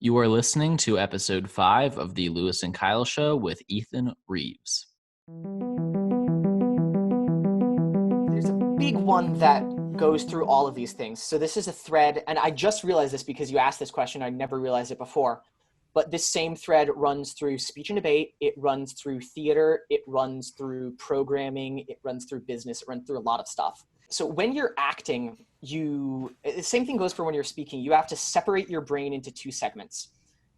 You are listening to episode 5 of the Lewis and Kyle Show with Ethan Reeves. There's a big one that goes through all of these things. So this is a thread, and I just realized this because you asked this question. I never realized it before. But this same thread runs through speech and debate. It runs through theater. It runs through programming. It runs through business. It runs through a lot of stuff. So when you're acting, the same thing goes for when you're speaking. You have to separate your brain into two segments.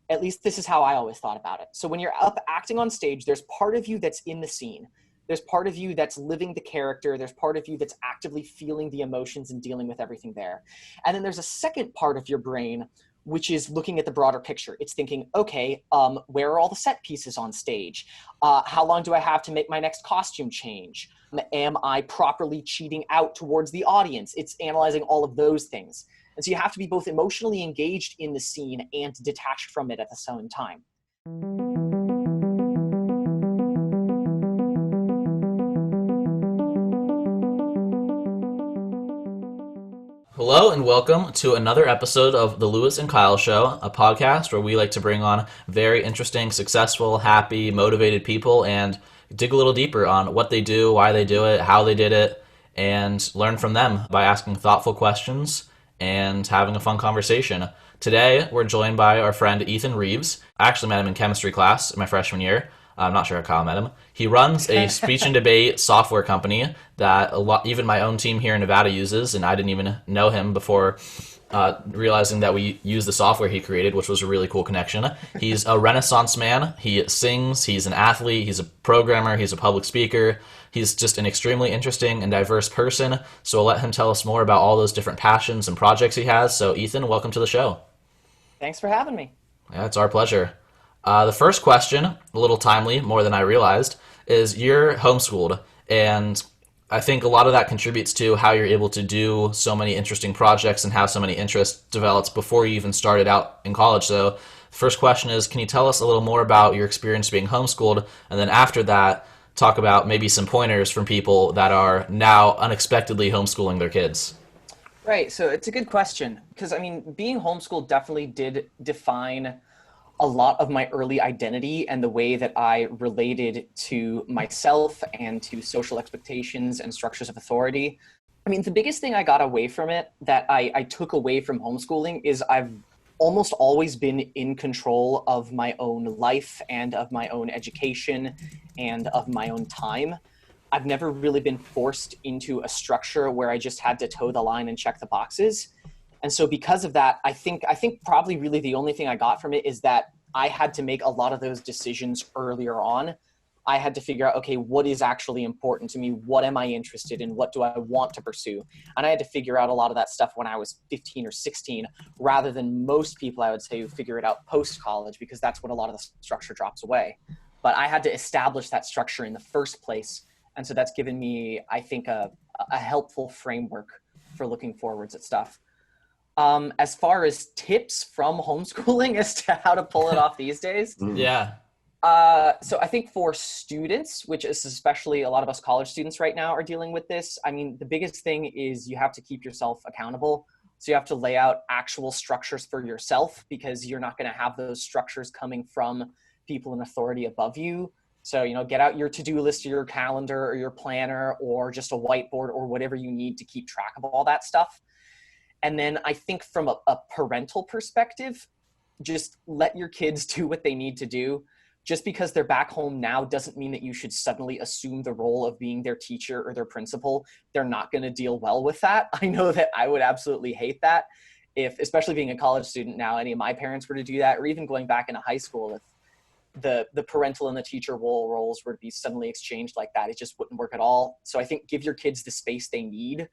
At least this is how I always thought about it. So when you're up acting on stage, there's part of you that's in the scene. There's part of you that's living the character. There's part of you that's actively feeling the emotions and dealing with everything there. And then there's a second part of your brain which is looking at the broader picture. It's thinking, okay, where are all the set pieces on stage? How long do I have to make my next costume change? Am I properly cheating out towards the audience? It's analyzing all of those things. And so you have to be both emotionally engaged in the scene and detached from it at the same time. Hello and welcome to another episode of the Lewis and Kyle Show, a podcast where we like to bring on very interesting, successful, happy, motivated people and dig a little deeper on what they do, why they do it, how they did it, and learn from them by asking thoughtful questions and having a fun conversation. Today, we're joined by our friend Ethan Reeves. I actually met him in chemistry class in my freshman year. I'm not sure how Kyle met him. He runs a speech and debate software company that even my own team here in Nevada uses, and I didn't even know him before realizing that we use the software he created, which was a really cool connection. He's a Renaissance man. He sings. He's an athlete. He's a programmer. He's a public speaker. He's just an extremely interesting and diverse person. So I'll let him tell us more about all those different passions and projects he has. So Ethan, welcome to the show. Thanks for having me. Yeah, it's our pleasure. The first question, a little timely, more than I realized, is you're homeschooled, and I think a lot of that contributes to how you're able to do so many interesting projects and have so many interests developed before you even started out in college. So the first question is, can you tell us a little more about your experience being homeschooled, and then after that, talk about maybe some pointers from people that are now unexpectedly homeschooling their kids? Right, so it's a good question, because being homeschooled definitely did define a lot of my early identity and the way that I related to myself and to social expectations and structures of authority. The biggest thing I got away from it that I took away from homeschooling is I've almost always been in control of my own life and of my own education and of my own time. I've never really been forced into a structure where I just had to toe the line and check the boxes. And so because of that, I think probably really the only thing I got from it is that I had to make a lot of those decisions earlier on. I had to figure out, okay, what is actually important to me? What am I interested in? What do I want to pursue? And I had to figure out a lot of that stuff when I was 15 or 16, rather than most people, I would say, figure it out post-college, because that's when a lot of the structure drops away. But I had to establish that structure in the first place. And so that's given me, I think, a helpful framework for looking forwards at stuff. As far as tips from homeschooling as to how to pull it off these days. Yeah. So I think for students, which is especially a lot of us college students right now are dealing with this. The biggest thing is you have to keep yourself accountable. So you have to lay out actual structures for yourself, because you're not going to have those structures coming from people in authority above you. So, get out your to-do list or your calendar or your planner or just a whiteboard or whatever you need to keep track of all that stuff. And then I think from a parental perspective, just let your kids do what they need to do. Just because they're back home now doesn't mean that you should suddenly assume the role of being their teacher or their principal. They're not going to deal well with that. I know that I would absolutely hate that if, especially being a college student now, any of my parents were to do that, or even going back into high school, if the parental and the teacher roles were to be suddenly exchanged like that, it just wouldn't work at all. So I think give your kids the space they need.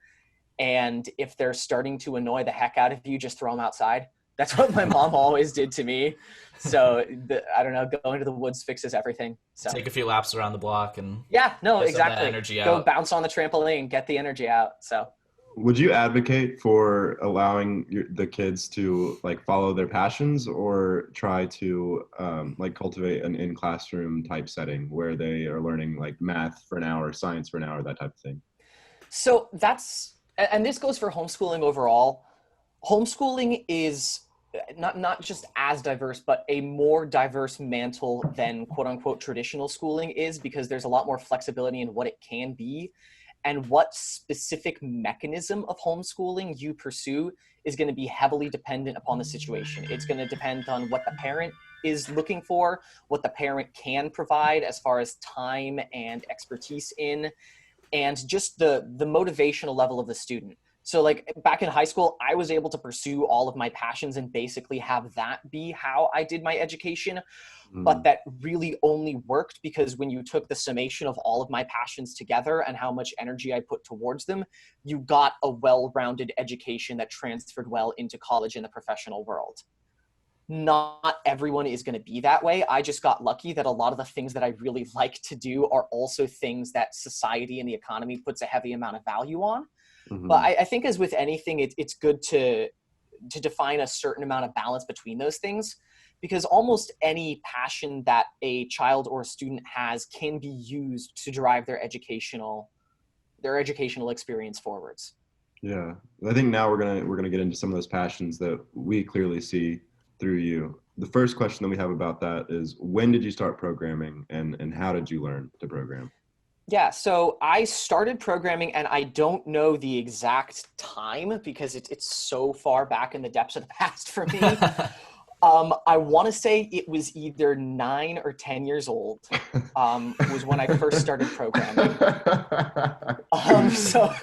And if they're starting to annoy the heck out of you, just throw them outside. That's what my mom always did to me. So I don't know, going to the woods fixes everything. So Take a few laps around the block and exactly. Energy Go out. bounce on the trampoline, get the energy out. So would you advocate for allowing the kids to follow their passions, or try to cultivate an in-classroom type setting where they are learning math for an hour, science for an hour, that type of thing? So and this goes for homeschooling overall. Homeschooling is not just as diverse, but a more diverse mantle than quote unquote traditional schooling is, because there's a lot more flexibility in what it can be, and what specific mechanism of homeschooling you pursue is going to be heavily dependent upon the situation. It's going to depend on what the parent is looking for, what the parent can provide as far as time and expertise in, and just the motivational level of the student. So like back in high school, I was able to pursue all of my passions and basically have that be how I did my education. But that really only worked because when you took the summation of all of my passions together and how much energy I put towards them, you got a well-rounded education that transferred well into college and the professional world. Not everyone is going to be that way. I just got lucky that a lot of the things that I really like to do are also things that society and the economy puts a heavy amount of value on. But I think as with anything, it's good to define a certain amount of balance between those things, because almost any passion that a child or a student has can be used to drive their educational experience forwards. Yeah, I think now we're gonna get into some of those passions that we clearly see through you. The first question that we have about that is, when did you start programming, and how did you learn to program? Yeah, so I started programming, and I don't know the exact time because it's so far back in the depths of the past for me. I want to say it was either 9 or 10 years old was when I first started programming. So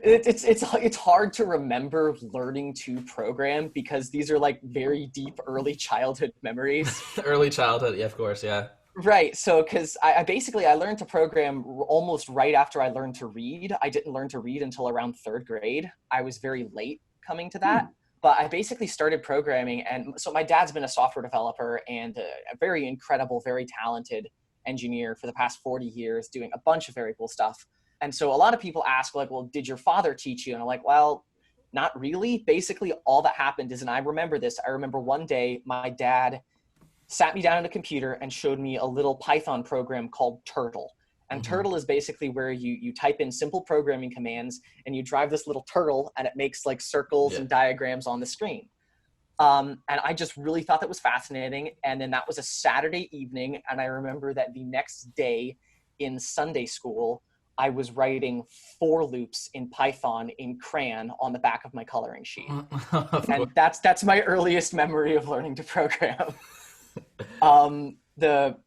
it's hard to remember learning to program because these are like very deep early childhood memories. Early childhood, yeah, of course, yeah. Right. So, because I basically learned to program almost right after I learned to read. I didn't learn to read until around 3rd grade. I was very late coming to that. But I basically started programming. And so my dad's been a software developer and a very incredible, very talented engineer for the past 40 years, doing a bunch of very cool stuff. And so a lot of people ask, like, well, did your father teach you? And I'm like, well, not really. Basically, all that happened is, and I remember this, I remember one day my dad sat me down at a computer and showed me a little Python program called Turtle. And Turtle is basically where you type in simple programming commands and you drive this little turtle and it makes like circles and diagrams on the screen. And I just really thought that was fascinating. And then that was a Saturday evening. And I remember that the next day in Sunday school, I was writing for loops in Python in crayon on the back of my coloring sheet. And that's my earliest memory of learning to program. The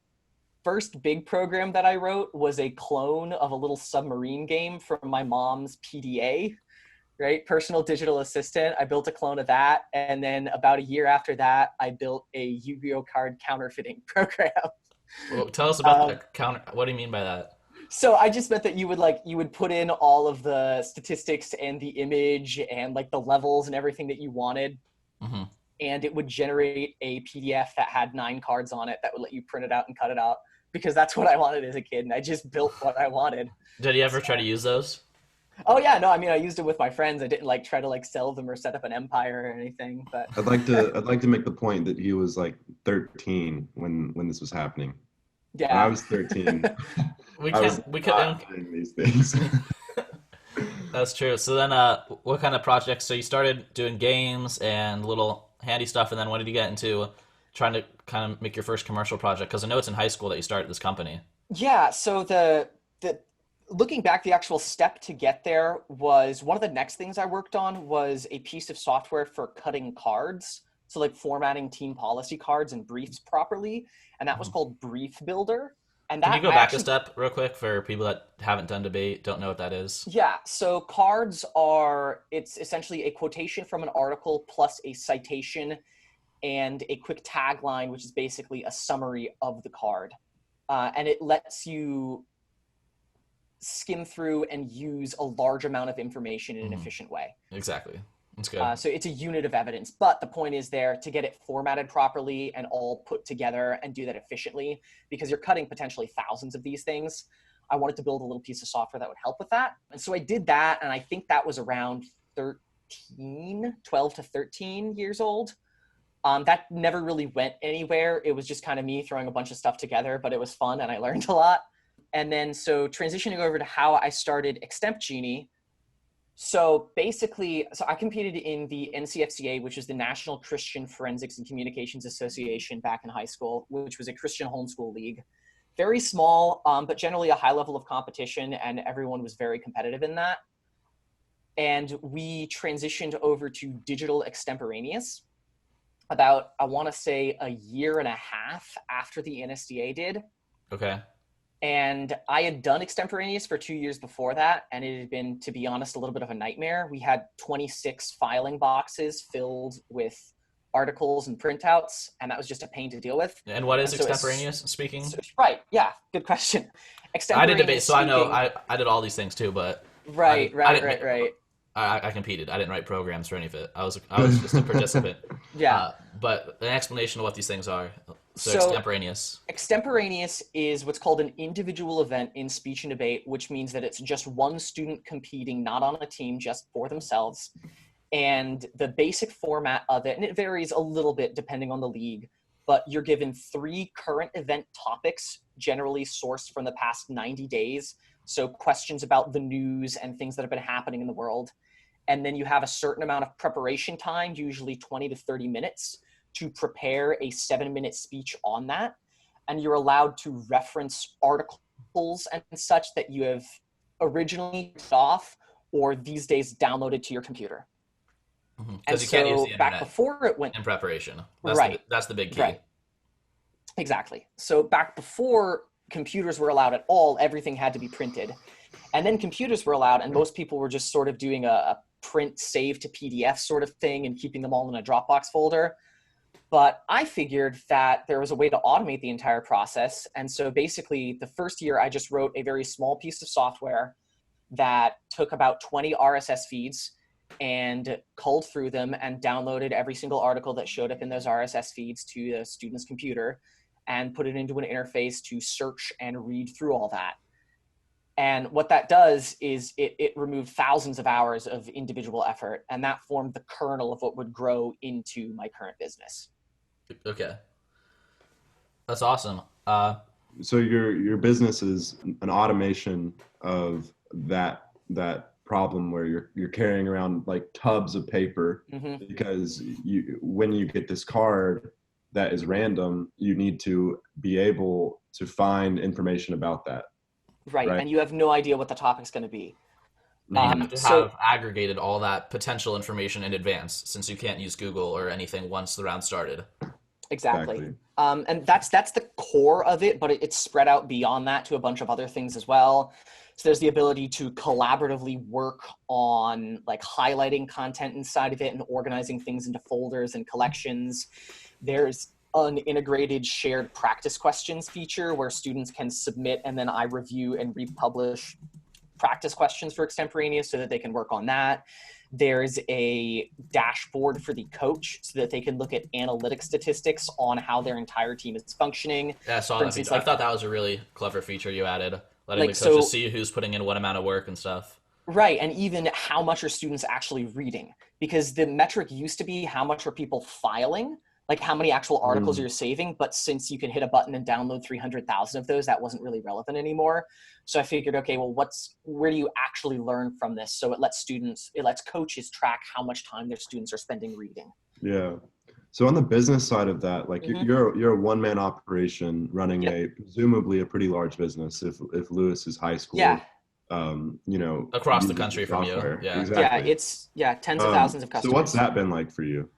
first big program that I wrote was a clone of a little submarine game from my mom's PDA, right? Personal Digital Assistant. I built a clone of that. And then about a year after that, I built a Yu-Gi-Oh card counterfeiting program. Well, tell us about the counter. What do you mean by that? So I just meant that you would put in all of the statistics and the image and like the levels and everything that you wanted. And it would generate a PDF that had 9 cards on it that would let you print it out and cut it out, because that's what I wanted as a kid. And I just built what I wanted. Did you ever try to use those? Oh yeah, no, I mean, I used it with my friends. I didn't like try to like sell them or set up an empire or anything, but I'd like to make the point that he was like 13 when this was happening. yeah. When I was 13. We can't doing these things. That's true. So then what kind of projects? So you started doing games and little handy stuff, and then when did you get into trying to kind of make your first commercial project? Because I know it's in high school that you started this company. Yeah, so the looking back, the actual step to get there was one of the next things I worked on was a piece of software for cutting cards. So like formatting team policy cards and briefs properly. And that was called Brief Builder. And that Can you go back a step real quick for people that haven't done debate, don't know what that is? Yeah, so cards it's essentially a quotation from an article plus a citation and a quick tagline, which is basically a summary of the card. And it lets you skim through and use a large amount of information in an efficient way. Exactly. That's good. So it's a unit of evidence, but the point is there to get it formatted properly and all put together and do that efficiently, because you're cutting potentially thousands of these things. I wanted to build a little piece of software that would help with that. And so I did that. And I think that was around 12 to 13 years old. That never really went anywhere. It was just kind of me throwing a bunch of stuff together, but it was fun and I learned a lot. And then so transitioning over to how I started Extemp Genie, So basically, so I competed in the NCFCA, which is the National Christian Forensics and Communications Association back in high school, which was a Christian homeschool league. Very small, but generally a high level of competition, and everyone was very competitive in that. And we transitioned over to digital extemporaneous about, I want to say, a year and a half after the NSDA did. Okay. And I had done extemporaneous for 2 years before that, and it had been, to be honest, a little bit of a nightmare. We had 26 filing boxes filled with articles and printouts, and that was just a pain to deal with. And what is extemporaneous speaking? Right, yeah, good question. I did debate, so I know I did all these things too, but right. I competed. I didn't write programs for any of it. I was just a participant. Yeah. But an explanation of what these things are. So extemporaneous. Extemporaneous is what's called an individual event in speech and debate, which means that it's just one student competing, not on a team, just for themselves. And the basic format of it, and it varies a little bit depending on the league, but you're given 3 current event topics, generally sourced from the past 90 days. So questions about the news and things that have been happening in the world. And then you have a certain amount of preparation time, usually 20 to 30 minutes, to prepare a 7-minute speech on that. And you're allowed to reference articles and such that you have originally off or these days downloaded to your computer. Because you can't use the internet back before it went in preparation. That's the big key. Right. Exactly. So back before computers were allowed at all, everything had to be printed. And then computers were allowed, and most people were just sort of doing a print save to PDF sort of thing and keeping them all in a Dropbox folder. But I figured that there was a way to automate the entire process. And so basically the first year I just wrote a very small piece of software that took about 20 RSS feeds and culled through them and downloaded every single article that showed up in those RSS feeds to the student's computer and put it into an interface to search and read through all that. And what that does is it removed thousands of hours of individual effort, and that formed the kernel of what would grow into my current business. Okay. That's awesome. So your business is an automation of that problem where you're carrying around like tubs of paper, because when you get this card that is random, you need to be able to find information about that. Right. And you have no idea what the topic's going to be. You have to have aggregated all that potential information in advance, since you can't use Google or anything once the round started. Exactly. And that's the core of it, but it's spread out beyond that to a bunch of other things as well. So there's the ability to collaboratively work on like highlighting content inside of it and organizing things into folders and collections. There's an integrated shared practice questions feature where students can submit and then I review and republish practice questions for extemporaneous so that they can work on that. There's a dashboard for the coach so that they can look at analytic statistics on how their entire team is functioning. Yeah, I saw that feature. I thought that was a really clever feature you added, letting the coaches see who's putting in what amount of work and stuff. Right, and even how much are students actually reading? Because the metric used to be how much are people filing, like how many actual articles you're saving, but since you can hit a button and download 300,000 of those, that wasn't really relevant anymore. So I figured, okay, well, where do you actually learn from this? So it lets coaches track how much time their students are spending reading. Yeah. So on the business side of that, like you're a one-man operation running presumably a pretty large business if Lewis is high school. Yeah. Across the country from you. Yeah. Exactly. Yeah, it's tens of thousands of customers. So what's that been like for you?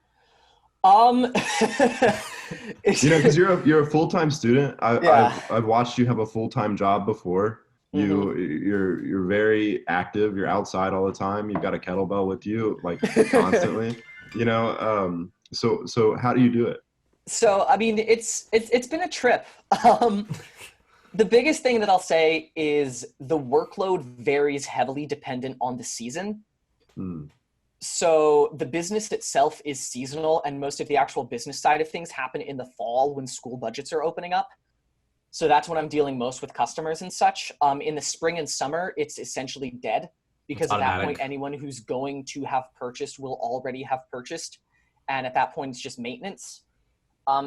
Because you're a full-time student. I've watched you have a full-time job before. You're very active. You're outside all the time. You've got a kettlebell with you like constantly. So how do you do it? So I mean, it's been a trip. The biggest thing that I'll say is the workload varies heavily dependent on the season. So the business itself is seasonal, and most of the actual business side of things happen in the fall when school budgets are opening up. So that's when I'm dealing most with customers and such. In the spring and summer, it's essentially dead because at that point, anyone who's going to have purchased will already have purchased. And at that point, it's just maintenance.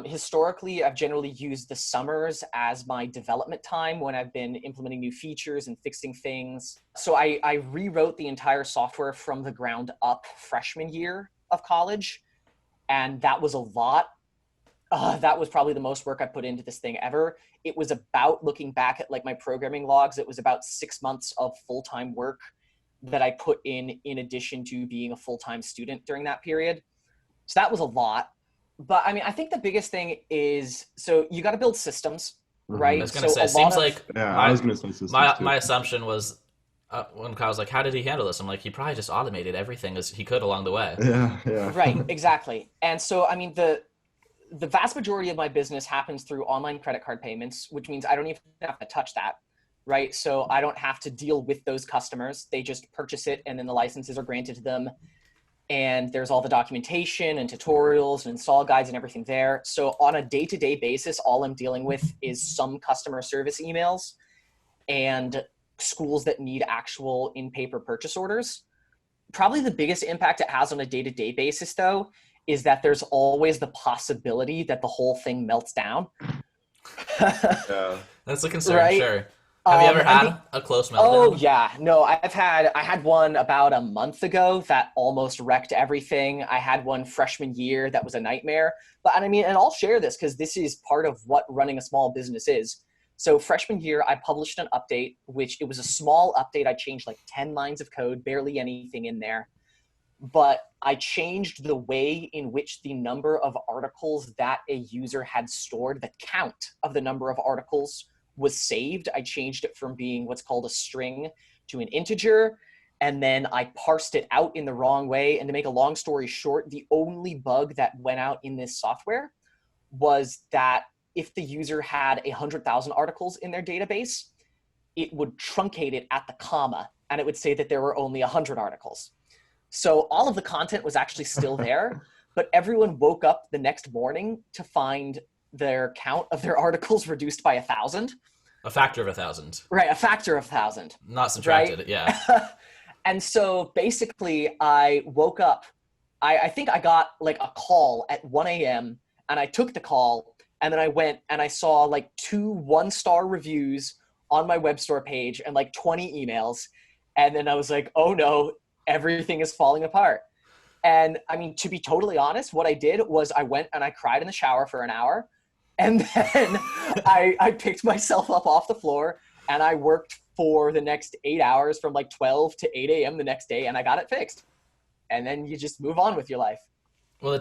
Historically, I've generally used the summers as my development time when I've been implementing new features and fixing things. So I rewrote the entire software from the ground up freshman year of college, and that was a lot. That was probably the most work I put into this thing ever. It was about, looking back at like my programming logs, it was about 6 months of full-time work that I put in addition to being a full-time student during that period. So that was a lot. But I mean, I think the biggest thing is, so you got to build systems, right? I was going to say, it seems like I was going to say systems my assumption was when Kyle was like, how did he handle this? I'm like, he probably just automated everything as he could along the way. Yeah. Right, exactly. And so, I mean, the vast majority of my business happens through online credit card payments, which means I don't even have to touch that, right? So I don't have to deal with those customers. They just purchase it and then the licenses are granted to them. And there's all the documentation and tutorials and install guides and everything there. So on a day-to-day basis, all I'm dealing with is some customer service emails and schools that need actual in-paper purchase orders. Probably the biggest impact it has on a day-to-day basis, though, is that there's always the possibility that the whole thing melts down. Yeah. That's a concern, right? Sure. Have you ever had a close meltdown? Oh yeah, no, I had one about a month ago that almost wrecked everything. I had one freshman year that was a nightmare. But I mean, and I'll share this because this is part of what running a small business is. So freshman year, I published an update, which it was a small update. I changed like 10 lines of code, barely anything in there. But I changed the way in which the number of articles that a user had stored, the count of the number of articles was saved. I changed it from being what's called a string to an integer, and then I parsed it out in the wrong way. And to make a long story short, the only bug that went out in this software was that if the user had 100,000 articles in their database, it would truncate it at the comma, and it would say that there were only 100 articles. So all of the content was actually still there, but everyone woke up the next morning to find their count of their articles reduced by 1,000. A factor of 1,000. Right, a factor of 1,000. Not subtracted, right? Yeah. And so basically I woke up, I think I got like a call at 1 a.m. and I took the call, and then I went and I saw like 2 one-star reviews on my web store page and like 20 emails. And then I was like, oh no, everything is falling apart. And I mean, to be totally honest, what I did was I went and I cried in the shower for an hour. And then I picked myself up off the floor and I worked for the next 8 hours from like 12 to 8 a.m. the next day, and I got it fixed. And then you just move on with your life. Well,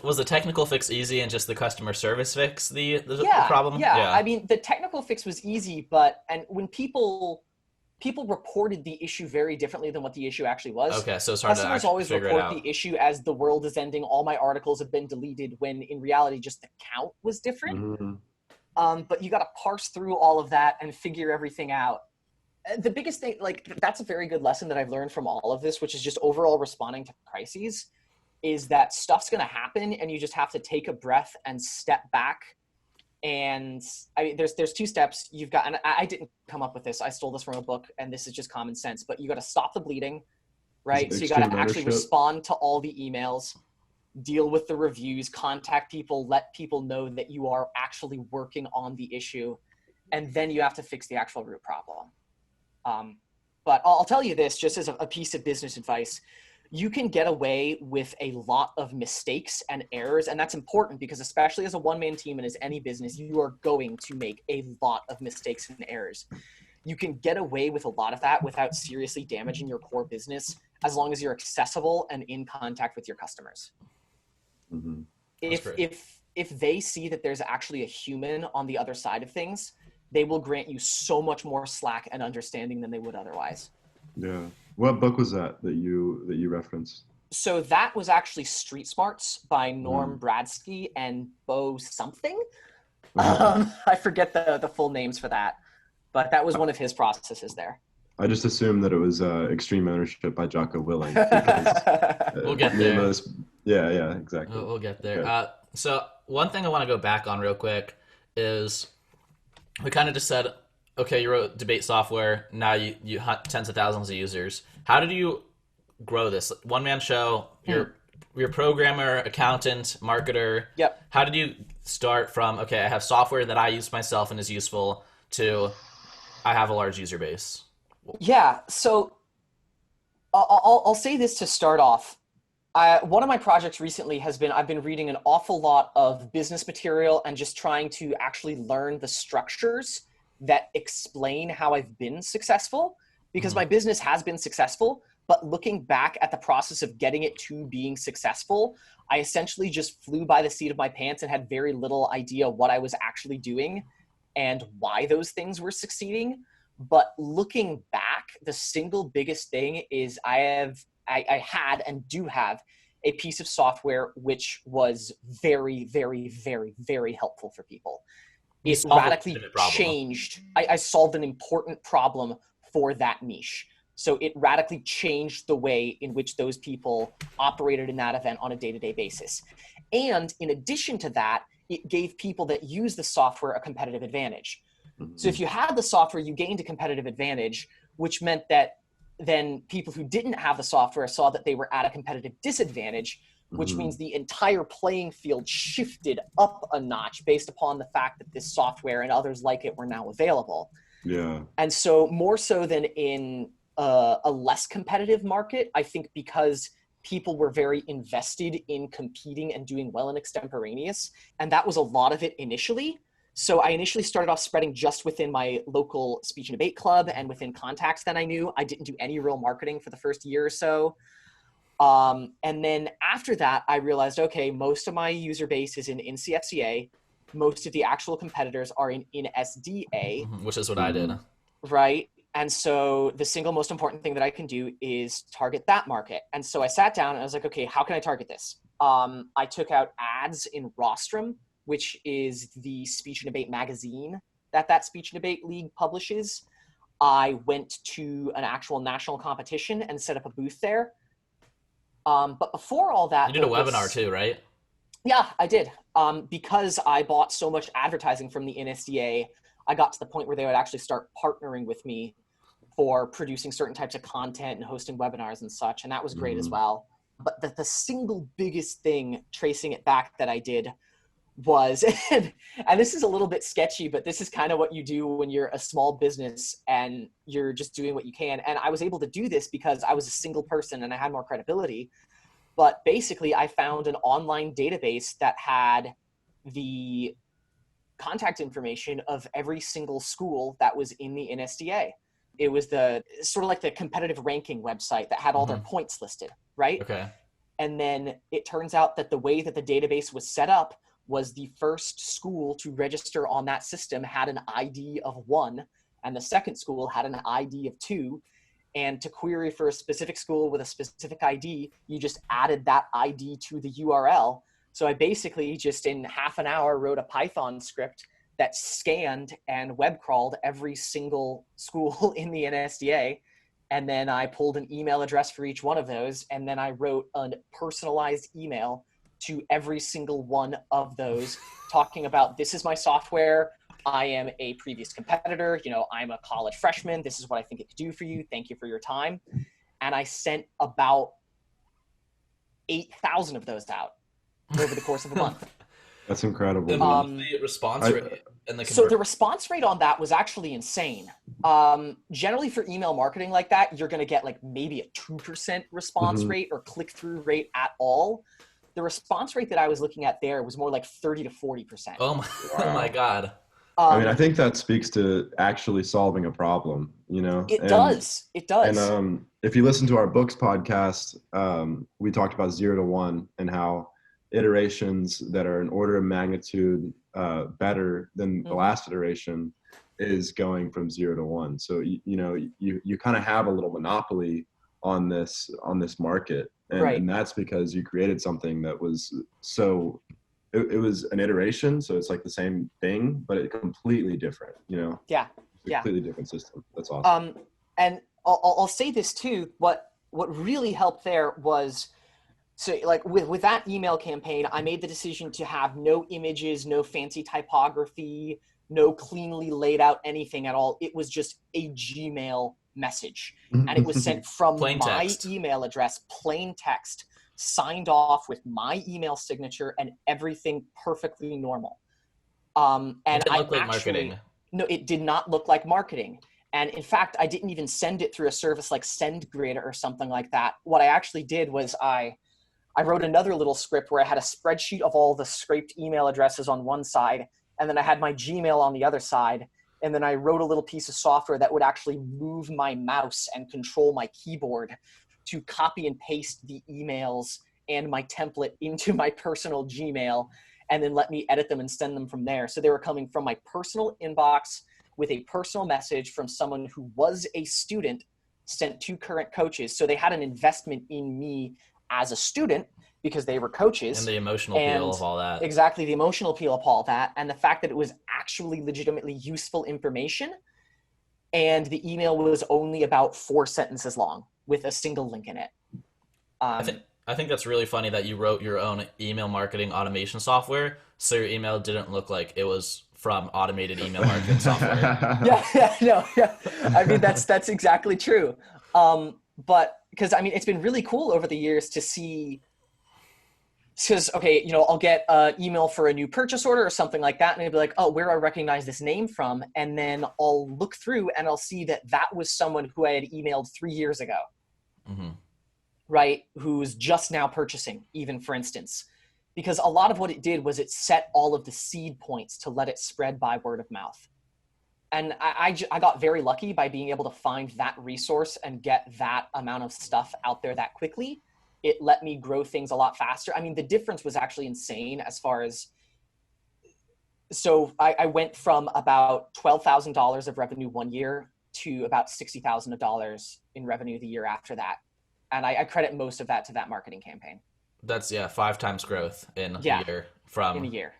was the technical fix easy and just the customer service fix the problem? Yeah, I mean, the technical fix was easy, and when people reported the issue very differently than what the issue actually was. Okay, so it's hard Customers to always figure report it out. the issue as the world is ending, all my articles have been deleted, when in reality just the count was different. Mm-hmm. But you got to parse through all of that and figure everything out. The biggest thing, like, that's a very good lesson that I've learned from all of this, which is just overall responding to crises, is that stuff's going to happen and you just have to take a breath and step back. And I mean, there's 2 steps you've got, and I didn't come up with this. I stole this from a book, and this is just common sense, but you got to stop the bleeding, right? So you got to actually respond to all the emails, deal with the reviews, contact people, let people know that you are actually working on the issue. And then you have to fix the actual root problem. But I'll tell you this, just as a piece of business advice, you can get away with a lot of mistakes and errors. And that's important because, especially as a one-man team and as any business, you are going to make a lot of mistakes and errors. You can get away with a lot of that without seriously damaging your core business, as long as you're accessible and in contact with your customers. Mm-hmm. If they see that there's actually a human on the other side of things, they will grant you so much more slack and understanding than they would otherwise. Yeah. What book was that you referenced? So that was actually Street Smarts by Norm Bradsky and Bo something. I forget the full names for that, but that was one of his processes there. I just assumed that it was Extreme Ownership by Jocko Willing. Because, we'll get there. Yeah, exactly. We'll get there. Okay. So one thing I want to go back on real quick is we kind of just said, okay, you wrote debate software. Now you hunt tens of thousands of users. How did you grow this one-man show? You're you're a programmer, accountant, marketer. Yep. How did you start from, okay, I have software that I use myself and is useful, to I have a large user base? Yeah. So I'll say this to start off. One of my projects recently has been, I've been reading an awful lot of business material and just trying to actually learn the structures that explain how I've been successful, because my business has been successful, but looking back at the process of getting it to being successful, I essentially just flew by the seat of my pants and had very little idea what I was actually doing and why those things were succeeding. But looking back, the single biggest thing is I had and do have a piece of software which was very, very, very, very helpful for people. It radically changed. I solved an important problem for that niche. So it radically changed the way in which those people operated in that event on a day-to-day basis. And in addition to that, it gave people that use the software a competitive advantage. So if you had the software, you gained a competitive advantage, which meant that then people who didn't have the software saw that they were at a competitive disadvantage, which means the entire playing field shifted up a notch based upon the fact that this software and others like it were now available. Yeah. And so more so than in a less competitive market, I think because people were very invested in competing and doing well in extemporaneous, and that was a lot of it initially. So I initially started off spreading just within my local speech and debate club and within contacts that I knew. I didn't do any real marketing for the first year or so. And then after that, I realized, okay, most of my user base is in CFCA. Most of the actual competitors are in SDA. Which is what I did. Right. And so the single most important thing that I can do is target that market. And so I sat down and I was like, okay, how can I target this? I took out ads in Rostrum, which is the speech and debate magazine that Speech and Debate League publishes. I went to an actual national competition and set up a booth there. But before all that, you did a webinar too, right? Yeah, I did. Because I bought so much advertising from the NSDA, I got to the point where they would actually start partnering with me for producing certain types of content and hosting webinars and such. And that was great as well. But the single biggest thing, tracing it back, that I did was, and this is a little bit sketchy, but this is kind of what you do when you're a small business and you're just doing what you can. And I was able to do this because I was a single person and I had more credibility. But basically, I found an online database that had the contact information of every single school that was in the NSDA. It was the sort of like the competitive ranking website that had all their points listed, right? Okay. And then it turns out that the way that the database was set up was the first school to register on that system had an ID of 1, and the second school had an ID of 2. And to query for a specific school with a specific ID, you just added that ID to the URL. So I basically just in half an hour wrote a Python script that scanned and web crawled every single school in the NSDA. And then I pulled an email address for each one of those. And then I wrote a personalized email to every single one of those talking about, this is my software. I am a previous competitor. You know, I'm a college freshman. This is what I think it could do for you. Thank you for your time. And I sent about 8,000 of those out over the course of a month. That's incredible. The response rate and so the response rate on that was actually insane. Generally for email marketing like that, you're going to get like maybe a 2% response rate or click-through rate at all. The response rate that I was looking at there was more like 30 to 40%. Oh my God. I mean, I think that speaks to actually solving a problem, you know? It does. And if you listen to our books podcast, we talked about 0 to 1 and how iterations that are an order of magnitude better than the last iteration is going from 0 to 1. So, you kind of have a little monopoly on this market. And that's because you created something that was so, it was an iteration. So it's like the same thing, but it's completely different, you know? Yeah. Completely different system. That's awesome. And I'll say this too, what really helped there was, so like with that email campaign, I made the decision to have no images, no fancy typography, no cleanly laid out anything at all. It was just a Gmail message, and it was sent from my email address, plain text. signed off with my email signature and everything perfectly normal. And it didn't I look like actually, marketing. no, it did not look like marketing. And in fact, I didn't even send it through a service like SendGrid or something like that. What I actually did was I wrote another little script where I had a spreadsheet of all the scraped email addresses on one side, and then I had my Gmail on the other side. And then I wrote a little piece of software that would actually move my mouse and control my keyboard to copy and paste the emails and my template into my personal Gmail, and then let me edit them and send them from there. So they were coming from my personal inbox with a personal message from someone who was a student sent to current coaches. So they had an investment in me as a student because they were coaches. And the emotional appeal of all that. Exactly, the emotional appeal of all that. And the fact that it was actually legitimately useful information. And the email was only about 4 sentences long with a single link in it. I think that's really funny that you wrote your own email marketing automation software, so your email didn't look like it was from automated email marketing software. Yeah. I mean, that's exactly true. But because I mean, it's been really cool over the years to see. Because, okay, I'll get an email for a new purchase order or something like that, and it'll be like, oh, where do I recognize this name from? And then I'll look through and I'll see that that was someone who I had emailed 3 years ago, right? Who's just now purchasing, even, for instance. Because a lot of what it did was it set all of the seed points to let it spread by word of mouth. And I got very lucky by being able to find that resource and get that amount of stuff out there that quickly. It let me grow things a lot faster. I mean, the difference was actually insane as far as, so I went from about $12,000 of revenue one year to about $60,000 in revenue the year after that. And I credit most of that to that marketing campaign. That's 5 times growth in a year from, in a year.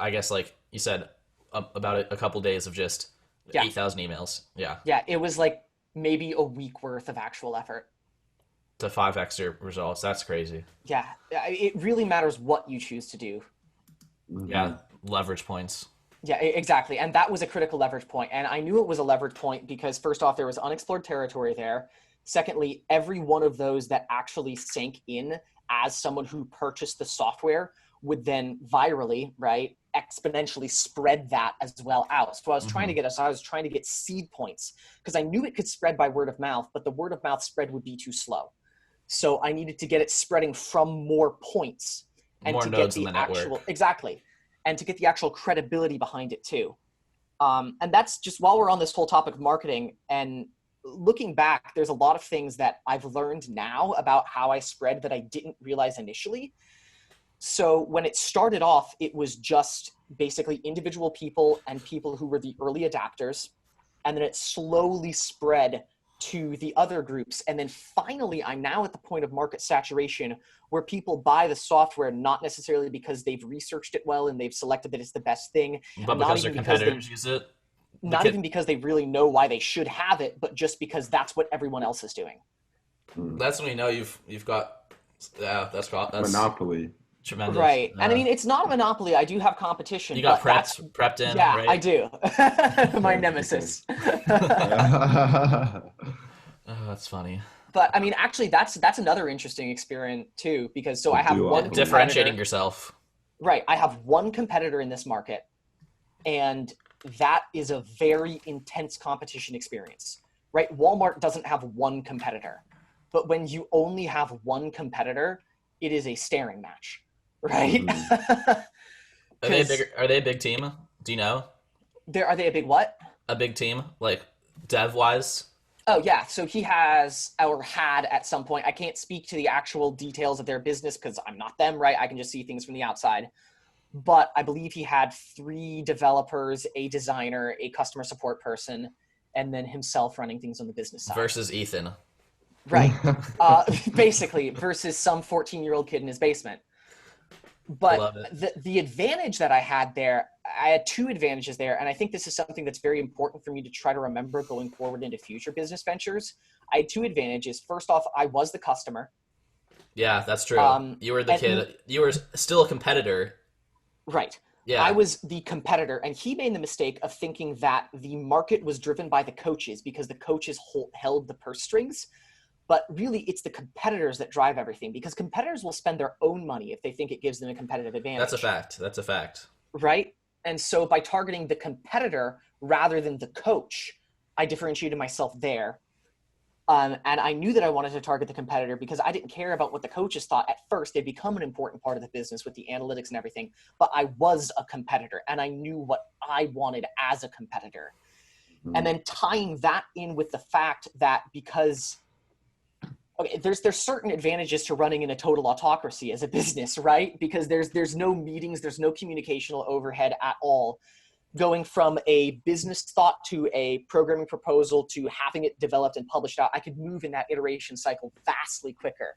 I guess, like you said, about a couple days of just 8,000 emails. Yeah. Yeah. It was like maybe a week worth of actual effort. To 5x your results. That's crazy. Yeah. It really matters what you choose to do. Yeah. Leverage points. Yeah, exactly. And that was a critical leverage point. And I knew it was a leverage point because first off, there was unexplored territory there. Secondly, every one of those that actually sank in as someone who purchased the software would then virally, right, exponentially spread that as well out. So I was trying to get seed points because I knew it could spread by word of mouth, but the word of mouth spread would be too slow. So I needed to get it spreading from more points and more to nodes get the in the actual network. Exactly. And to get the actual credibility behind it too. And that's just while we're on this whole topic of marketing and looking back, there's a lot of things that I've learned now about how I spread that I didn't realize initially. So when it started off, it was just basically individual people and people who were the early adapters. And then it slowly spread to the other groups. And then finally, I'm now at the point of market saturation where people buy the software, not necessarily because they've researched it well and they've selected that it's the best thing. But because their competitors use it? Not even because they really know why they should have it, but just because that's what everyone else is doing. That's when you know you've got, that's monopoly. Tremendous. Right. And I mean, it's not a monopoly. I do have competition. You got prepped in, yeah, right? I do. My nemesis. Oh, that's funny. But I mean, actually, that's another interesting experiment too, because I have one differentiating yourself. Right. I have one competitor in this market, and that is a very intense competition experience, right? Walmart doesn't have one competitor, but when you only have one competitor, it is a staring match, right? Are they a big team? Do you know? Are they a big what? A big team, like dev-wise? Oh, yeah. So he has, or had at some point, I can't speak to the actual details of their business because I'm not them, right? I can just see things from the outside. But I believe he had 3 developers, a designer, a customer support person, and then himself running things on the business side. Versus Ethan. Right. Basically, versus some 14-year-old kid in his basement. But the advantage that I had there, I had 2 advantages there, and I think this is something that's very important for me to try to remember going forward into future business ventures. I had 2 advantages. First off, I was the customer. Yeah, that's true. You were the kid. You were still a competitor. Right. Yeah. I was the competitor, and he made the mistake of thinking that the market was driven by the coaches because the coaches held the purse strings. But really, it's the competitors that drive everything, because competitors will spend their own money if they think it gives them a competitive advantage. That's a fact. Right? And so by targeting the competitor rather than the coach, I differentiated myself there. And I knew that I wanted to target the competitor because I didn't care about what the coaches thought. At first, they become an important part of the business with the analytics and everything. But I was a competitor, and I knew what I wanted as a competitor. Mm-hmm. And then tying that in with the fact that because there's certain advantages to running in a total autocracy as a business, right? Because there's no meetings, there's no communicational overhead at all. Going from a business thought to a programming proposal to having it developed and published out, I could move in that iteration cycle vastly quicker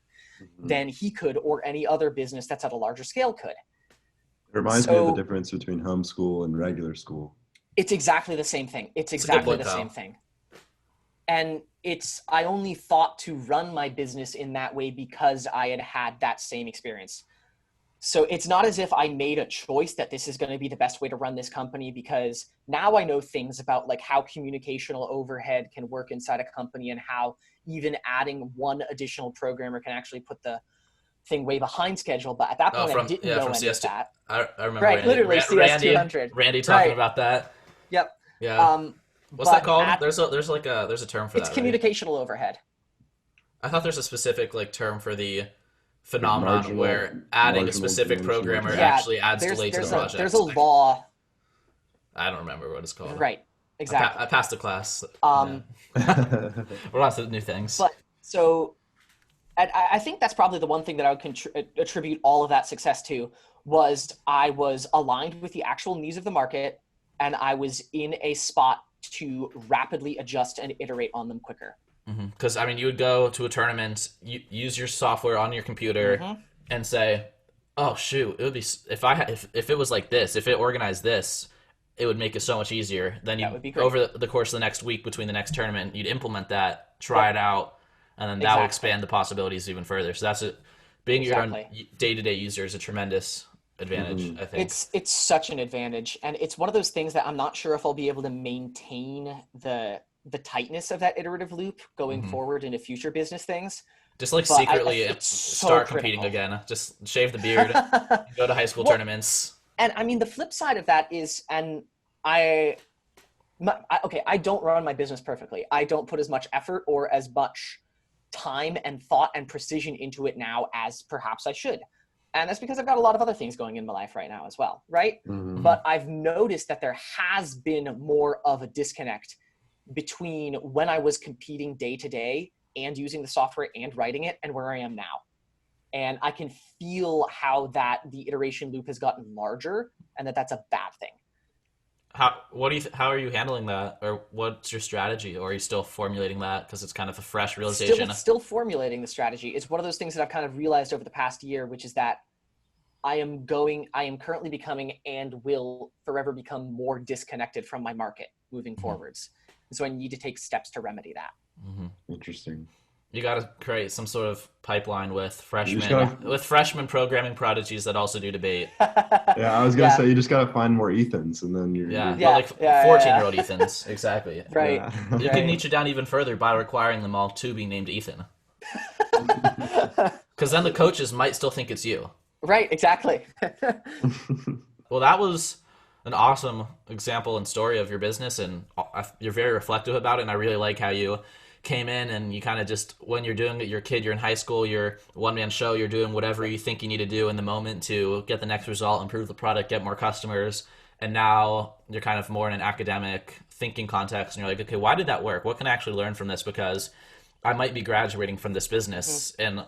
than he could, or any other business that's at a larger scale could. It reminds me of the difference between homeschool and regular school. It's exactly the same thing. It's exactly the same thing. And I only thought to run my business in that way because I had had that same experience. So it's not as if I made a choice that this is going to be the best way to run this company, because now I know things about like how communicational overhead can work inside a company, and how even adding one additional programmer can actually put the thing way behind schedule. But at that point, I didn't know any of that. I remember literally CS200. Randy talking about that. Yep. Yeah. What's that called? There's a term for that. It's communicational overhead. I thought there's a specific term for the phenomenon where adding a specific programmer actually adds delay to the project. There's a law. I don't remember what it's called. Right. Exactly. I passed the class. We're on to new things. But so I think that's probably the one thing that I would attribute all of that success to, was I was aligned with the actual needs of the market, and I was in a spot to rapidly adjust and iterate on them quicker. Because you would go to a tournament, use your software on your computer, and say, "Oh shoot, it would be if it was like this, if it organized this, it would make it so much easier." Then over the course of the next week between the next tournament, you'd implement that, try it out, and then that will expand the possibilities even further. So that's being your own day-to-day user is a tremendous advantage. I think it's such an advantage, and it's one of those things that I'm not sure if I'll be able to maintain the tightness of that iterative loop going forward into future business things. Just secretly start competing again. Just shave the beard, go to high school tournaments. And the flip side of that is, I don't run my business perfectly. I don't put as much effort or as much time and thought and precision into it now as perhaps I should. And that's because I've got a lot of other things going in my life right now as well, right? But I've noticed that there has been more of a disconnect between when I was competing day to day and using the software and writing it, and where I am now. And I can feel how the iteration loop has gotten larger, and that's a bad thing. How are you handling that, or what's your strategy, or are you still formulating that because it's kind of a fresh realization? Still formulating the strategy. It's one of those things that I've kind of realized over the past year, which is that I am currently becoming, and will forever become, more disconnected from my market moving forwards. And so I need to take steps to remedy that. Interesting. You got to create some sort of pipeline with freshman programming prodigies that also do debate. Yeah, I was gonna say you just gotta find more Ethans, and then you're 14-year-old Ethans, exactly. Right. Yeah. You can niche it down even further by requiring them all to be named Ethan. Because then the coaches might still think it's you. Right. Exactly. Well, that was an awesome example and story of your business, and you're very reflective about it. And I really like how you came in and you kind of just, when you're doing it, you're in high school, you're one-man show, you're doing whatever you think you need to do in the moment to get the next result, improve the product, get more customers. And now you're kind of more in an academic thinking context, and you're like, okay, why did that work? What can I actually learn from this? Because I might be graduating from this business in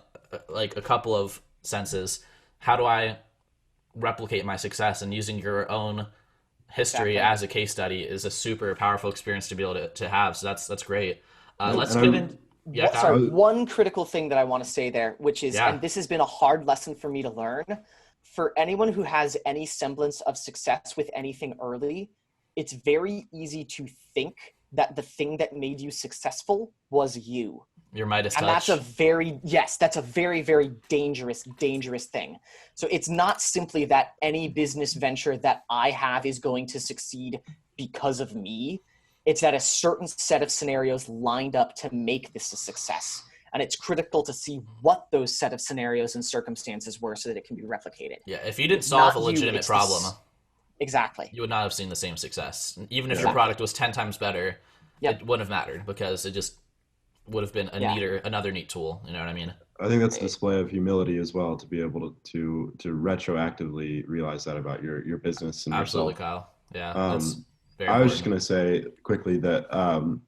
a couple of senses. How do I replicate my success? And using your own history as a case study is a super powerful experience to be able to have. So that's great. Let's get in. Yeah, one critical thing that I want to say there, which is, and this has been a hard lesson for me to learn, for anyone who has any semblance of success with anything early, it's very easy to think that the thing that made you successful was you. Your Midas touch. And that's a very, very dangerous thing. So it's not simply that any business venture that I have is going to succeed because of me. It's that a certain set of scenarios lined up to make this a success. And it's critical to see what those set of scenarios and circumstances were so that it can be replicated. Yeah, if you didn't solve a Not you, legitimate it's problem, exactly. you would not have seen the same success. Even if Yeah. your product was 10 times better, Yep. it wouldn't have mattered because it just would have been another neat tool. You know what I mean? I think that's a display of humility as well, to be able to retroactively realize that about your business and Absolutely, yourself. Kyle. Yeah, that's very I was just important. going to say quickly that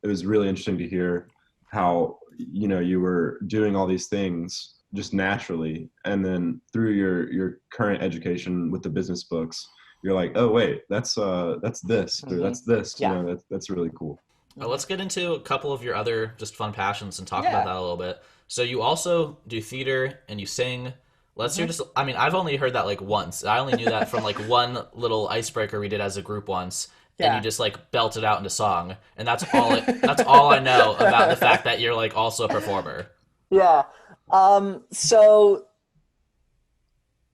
it was really interesting to hear how, you know, you were doing all these things just naturally, and then through your current education with the business books, you're like, oh wait, that's this, or that's this. Yeah. You know, that's really cool. Let's get into a couple of your other just fun passions and talk Yeah. about that a little bit. So you also do theater and you sing. Let's hear just, I mean, I've only heard that like once. I only knew that from like one little icebreaker we did as a group once. And Yeah. you just like belted out into song. And that's all I know about the fact that you're like also a performer. Yeah. So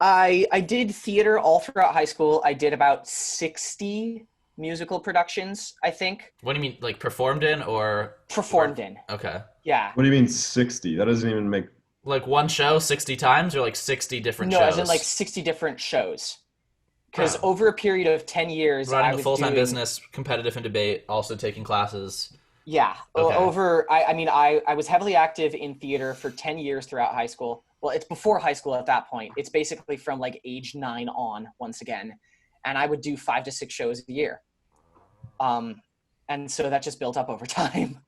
I did theater all throughout high school. I did about 60 musical productions, I think. What do you mean, like performed in or? Performed in. Okay. Yeah. What do you mean 60? That doesn't even make. Like one show 60 times or like 60 different No, shows? as in like 60 different shows. Because Wow. over a period of 10 years, Running I a was full-time doing, business, competitive in debate, also taking classes. Yeah. Okay. I was heavily active in theater for 10 years throughout high school. Well, it's before high school at that point. It's basically from like age 9 on, once again. And I would do 5 to 6 shows a year. And so that just built up over time.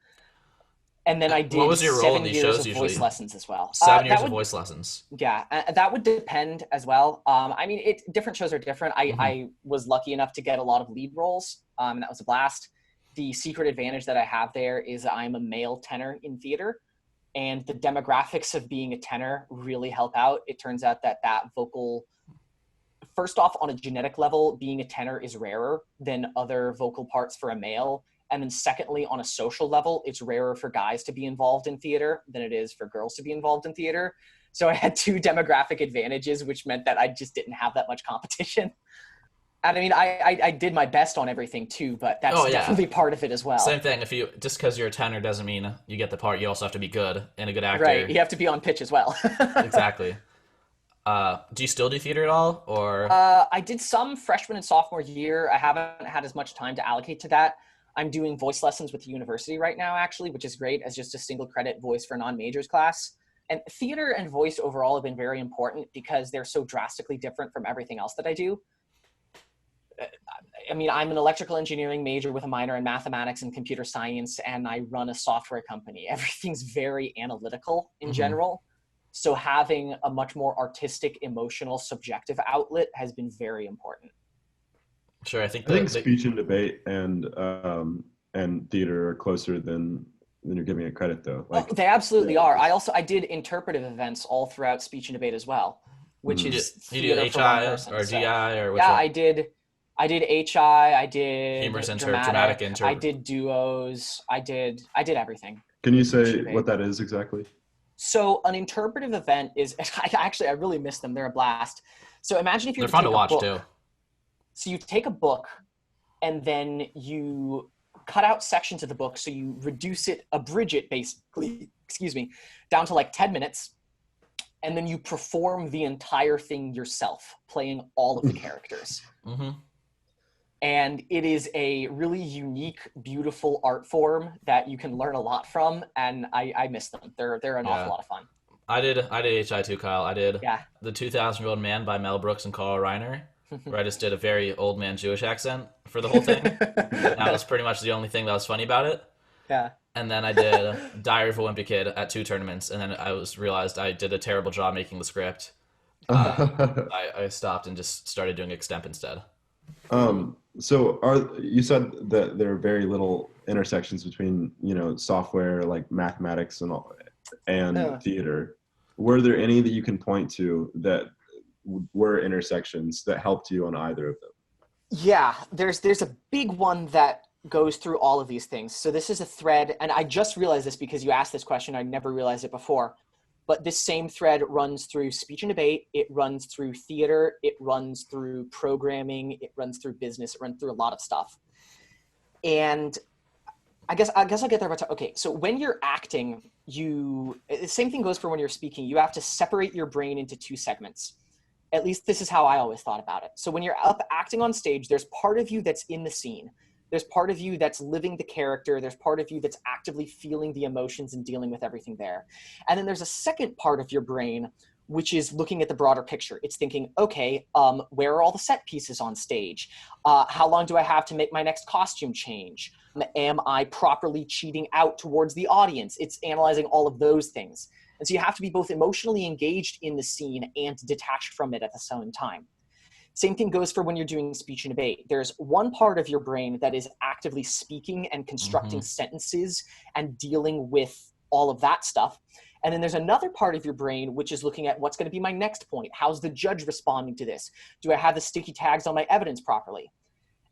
And then I did What was your role 7 in these years shows of usually? voice lessons as well. 7 years that of would- voice lessons. Yeah, that would depend as well. I mean, different shows are different. I was lucky enough to get a lot of lead roles, and that was a blast. The secret advantage that I have there is I'm a male tenor in theater, and the demographics of being a tenor really help out. It turns out that vocal, first off, on a genetic level, being a tenor is rarer than other vocal parts for a male. And then secondly, on a social level, it's rarer for guys to be involved in theater than it is for girls to be involved in theater. So I had 2 demographic advantages, which meant that I just didn't have that much competition. And I mean, I did my best on everything too, but that's definitely part of it as well. Same thing. Just because you're a tenor doesn't mean you get the part. You also have to be good and a good actor. Right. You have to be on pitch as well. Exactly. Do you still do theater at all, or? I did some freshman and sophomore year. I haven't had as much time to allocate to that. I'm doing voice lessons with the university right now, actually, which is great as just a single credit voice for non-majors class. And theater and voice overall have been very important because they're so drastically different from everything else that I do. I mean, I'm an electrical engineering major with a minor in mathematics and computer science, and I run a software company. Everything's very analytical in general. So having a much more artistic, emotional, subjective outlet has been very important. Sure, I think Speech and debate and theater are closer than you're giving it credit, though. Like, they absolutely are. I did interpretive events all throughout speech and debate as well, which is you do HI or DI or which yeah, one? I did HI. I did humorous dramatic. intro. I did duos. I did everything. Can you say what that is exactly? So an interpretive event is I really miss them. They're a blast. So imagine if you're They're fun to watch too. So you take a book and then you cut out sections of the book. So you reduce it, abridge it basically, down to like 10 minutes. And then you perform the entire thing yourself, playing all of the characters. And it is a really unique, beautiful art form that you can learn a lot from. And I miss them. They're an awful lot of fun. I did HI too, Kyle. I did The 2,000-Year-Old Man by Mel Brooks and Carl Reiner, where I just did a very old man Jewish accent for the whole thing. That was pretty much the only thing that was funny about it. Yeah. And then I did Diary of a Wimpy Kid at 2 tournaments, and then I realized I did a terrible job making the script. I stopped and just started doing Extemp instead. So you said that there are very little intersections between, software like mathematics and theater. Were there any that you can point to that were intersections that helped you on either of them? Yeah, there's a big one that goes through all of these things. So this is a thread, and I just realized this because you asked this question. I never realized it before. But this same thread runs through speech and debate. It runs through theater. It runs through programming. It runs through business. It runs through a lot of stuff. And I guess I'll get there. But okay, so when you're acting, the same thing goes for when you're speaking. You have to separate your brain into two segments. At least this is how I always thought about it. So when you're up acting on stage, there's part of you that's in the scene. There's part of you that's living the character. There's part of you that's actively feeling the emotions and dealing with everything there. And then there's a second part of your brain, which is looking at the broader picture. It's thinking, okay, where are all the set pieces on stage? How long do I have to make my next costume change? Am I properly cheating out towards the audience? It's analyzing all of those things. And so you have to be both emotionally engaged in the scene and detached from it at the same time. Same thing goes for when you're doing speech and debate. There's one part of your brain that is actively speaking and constructing sentences and dealing with all of that stuff. And then there's another part of your brain which is looking at what's going to be my next point. How's the judge responding to this? Do I have the sticky tags on my evidence properly?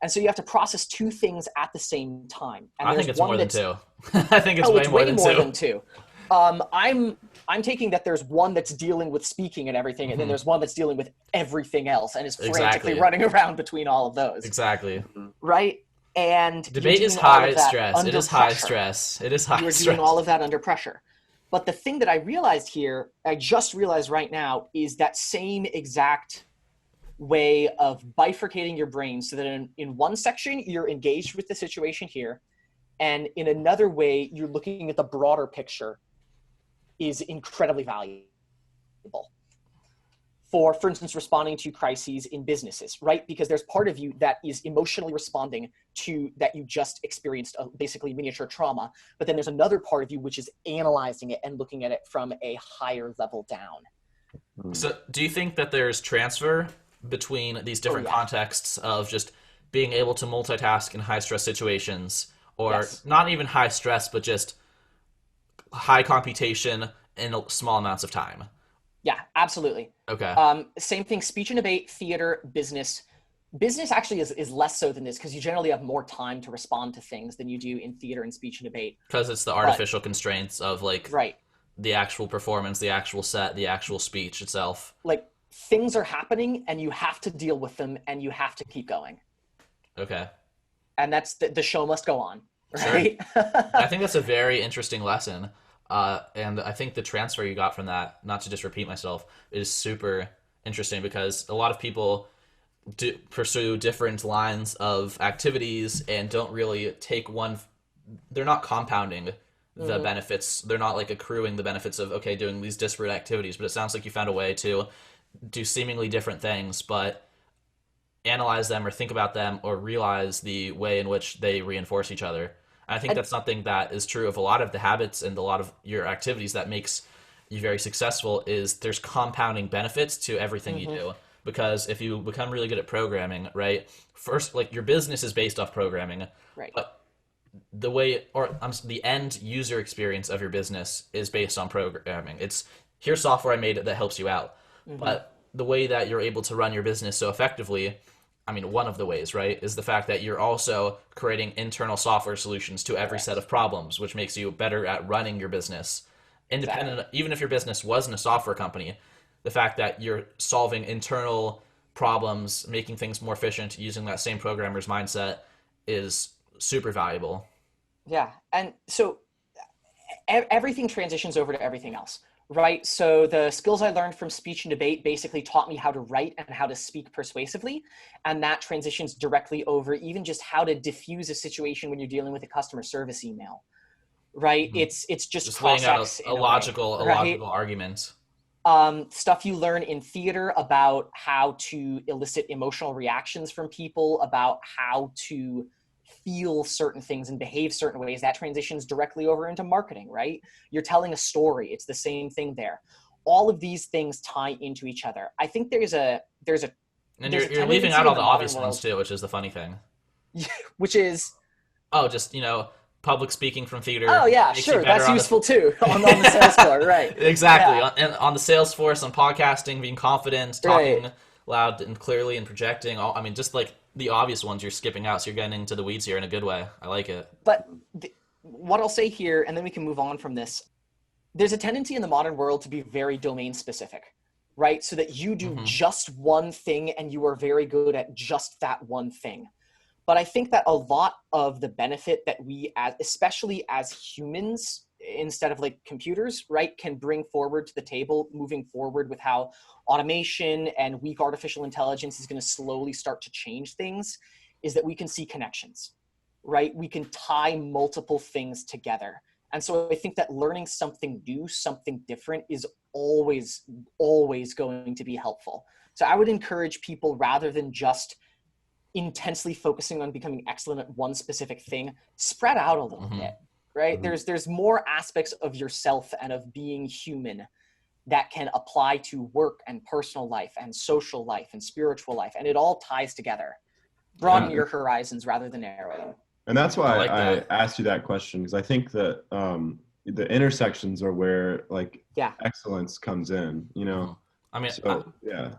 And so you have to process two things at the same time. And I think it's more than two. I think it's way more than two. I'm taking that there's one that's dealing with speaking and everything, and then there's one that's dealing with everything else and is frantically running around between all of those. Exactly. Right? And debate is high stress. It is high stress. It is high stress. You're doing all of that under pressure. But the thing that I just realized right now, is that same exact way of bifurcating your brain so that in one section, you're engaged with the situation here, and in another way, you're looking at the broader picture is incredibly valuable for instance, responding to crises in businesses, right? Because there's part of you that is emotionally responding to that you just experienced basically miniature trauma, but then there's another part of you which is analyzing it and looking at it from a higher level down. So do you think that there's transfer between these different contexts of just being able to multitask in high stress situations, or not even high stress, but just high computation in small amounts of time? Yeah, absolutely. Okay. Same thing, speech and debate, theater, business. Business actually is less so than this because you generally have more time to respond to things than you do in theater and speech and debate. Because it's the artificial constraints of like right. the actual performance, the actual set, the actual speech itself. Like things are happening and you have to deal with them and you have to keep going. Okay. And that's the show must go on, right? Sure. I think that's a very interesting lesson. And I think the transfer you got from that, not to just repeat myself, is super interesting because a lot of people do pursue different lines of activities and don't really take one. They're not compounding the benefits. They're not like accruing the benefits of, okay, doing these disparate activities, but it sounds like you found a way to do seemingly different things, but analyze them or think about them or realize the way in which they reinforce each other. I think that's something that is true of a lot of the habits and a lot of your activities that makes you very successful is there's compounding benefits to everything you do. Because if you become really good at programming, right, first, like your business is based off programming, right? But the way, or the end user experience of your business is based on programming. It's here's software I made that helps you out. But the way that you're able to run your business so effectively, I mean, one of the ways, right, is the fact that you're also creating internal software solutions to every set of problems, which makes you better at running your business. Independent, even if your business wasn't a software company, the fact that you're solving internal problems, making things more efficient using that same programmer's mindset is super valuable. Yeah. And so everything transitions over to everything else. Right. So the skills I learned from speech and debate basically taught me how to write and how to speak persuasively. And that transitions directly over even just how to diffuse a situation when you're dealing with a customer service email. Right. It's just laying out a logical argument. Stuff you learn in theater about how to elicit emotional reactions from people, about how to feel certain things and behave certain ways, that transitions directly over into marketing, right? You're telling a story. It's the same thing there. All of these things tie into each other. I think there's a and you're leaving out all the obvious ones too, which is the funny thing. Which is just public speaking from theater. Oh yeah, sure, that's useful too on the sales floor, right? Exactly, and on the sales force, on podcasting, being confident, talking loud and clearly, and projecting. I mean, just like the obvious ones you're skipping out, so you're getting into the weeds here in a good way. I like it. But what I'll say here, and then we can move on from this, there's a tendency in the modern world to be very domain specific, right? So that you do just one thing and you are very good at just that one thing. But I think that a lot of the benefit that we, especially as humans, instead of like computers, right, can bring forward to the table moving forward with how automation and weak artificial intelligence is going to slowly start to change things, is that we can see connections, right? We can tie multiple things together. And so I think that learning something new, something different is always going to be helpful. So I would encourage people, rather than just intensely focusing on becoming excellent at one specific thing, spread out a little bit, right? There's more aspects of yourself and of being human that can apply to work and personal life and social life and spiritual life. And it all ties together. Broaden your horizons rather than narrow them. And that's why I asked you that question, because I think that the intersections are where like excellence comes in, you know? I mean, so,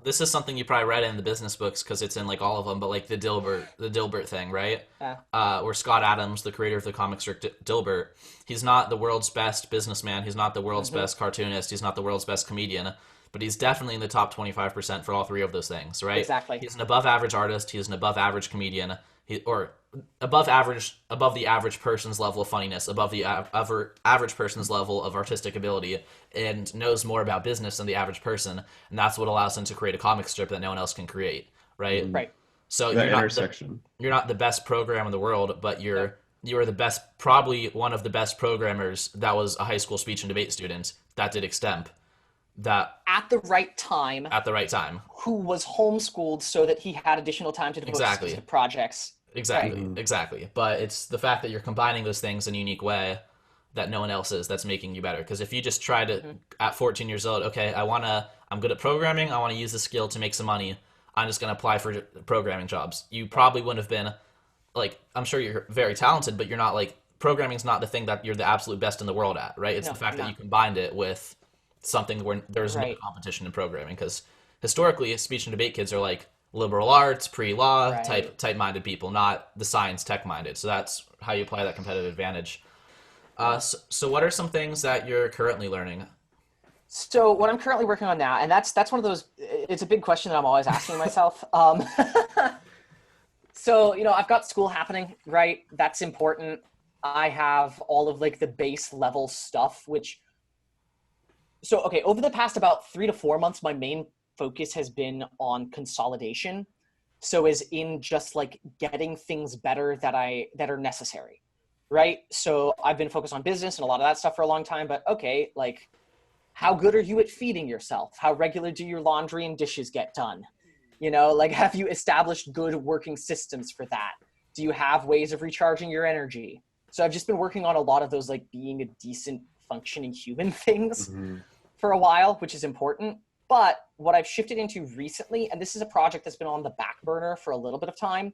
this is something you probably read in the business books because it's in like all of them, but like the Dilbert thing, right? Where Scott Adams, the creator of the comic strip Dilbert, he's not the world's best businessman. He's not the world's best cartoonist. He's not the world's best comedian, but he's definitely in the top 25% for all three of those things, right? Exactly. He's an above average artist. He's an above average comedian. Or above the average person's level of funniness, above the average person's level of artistic ability, and knows more about business than the average person, and that's what allows him to create a comic strip that no one else can create, right? Right. So that intersection. You're not the best programmer in the world, but you are the best, probably one of the best programmers that was a high school speech and debate student that did Extemp. That at the right time, who was homeschooled so that he had additional time to devote to specific projects. Exactly. But it's the fact that you're combining those things in a unique way that no one else is that's making you better. Because if you just try to, at 14 years old, okay, I'm good at programming, I want to use this skill to make some money, I'm just going to apply for programming jobs. You probably wouldn't have been, like, I'm sure you're very talented, but you're not, like, programming's not the thing that you're the absolute best in the world at, right? It's the fact that you combined it with something where there's no competition in programming. Because historically, speech and debate kids are, like, liberal arts, pre-law type-minded people, not the science tech-minded. So that's how you apply that competitive advantage. So what are some things that you're currently learning? So what I'm currently working on now, and that's one of those, it's a big question that I'm always asking myself. So, you know, I've got school happening, right? That's important. I have all of like the base level stuff, over the past about 3 to 4 months, my main focus has been on consolidation. So as in just like getting things better that are necessary, right? So I've been focused on business and a lot of that stuff for a long time, but okay, like how good are you at feeding yourself? How regular do your laundry and dishes get done? You know, like have you established good working systems for that? Do you have ways of recharging your energy? So I've just been working on a lot of those like being a decent functioning human things for a while, which is important. But what I've shifted into recently, and this is a project that's been on the back burner for a little bit of time,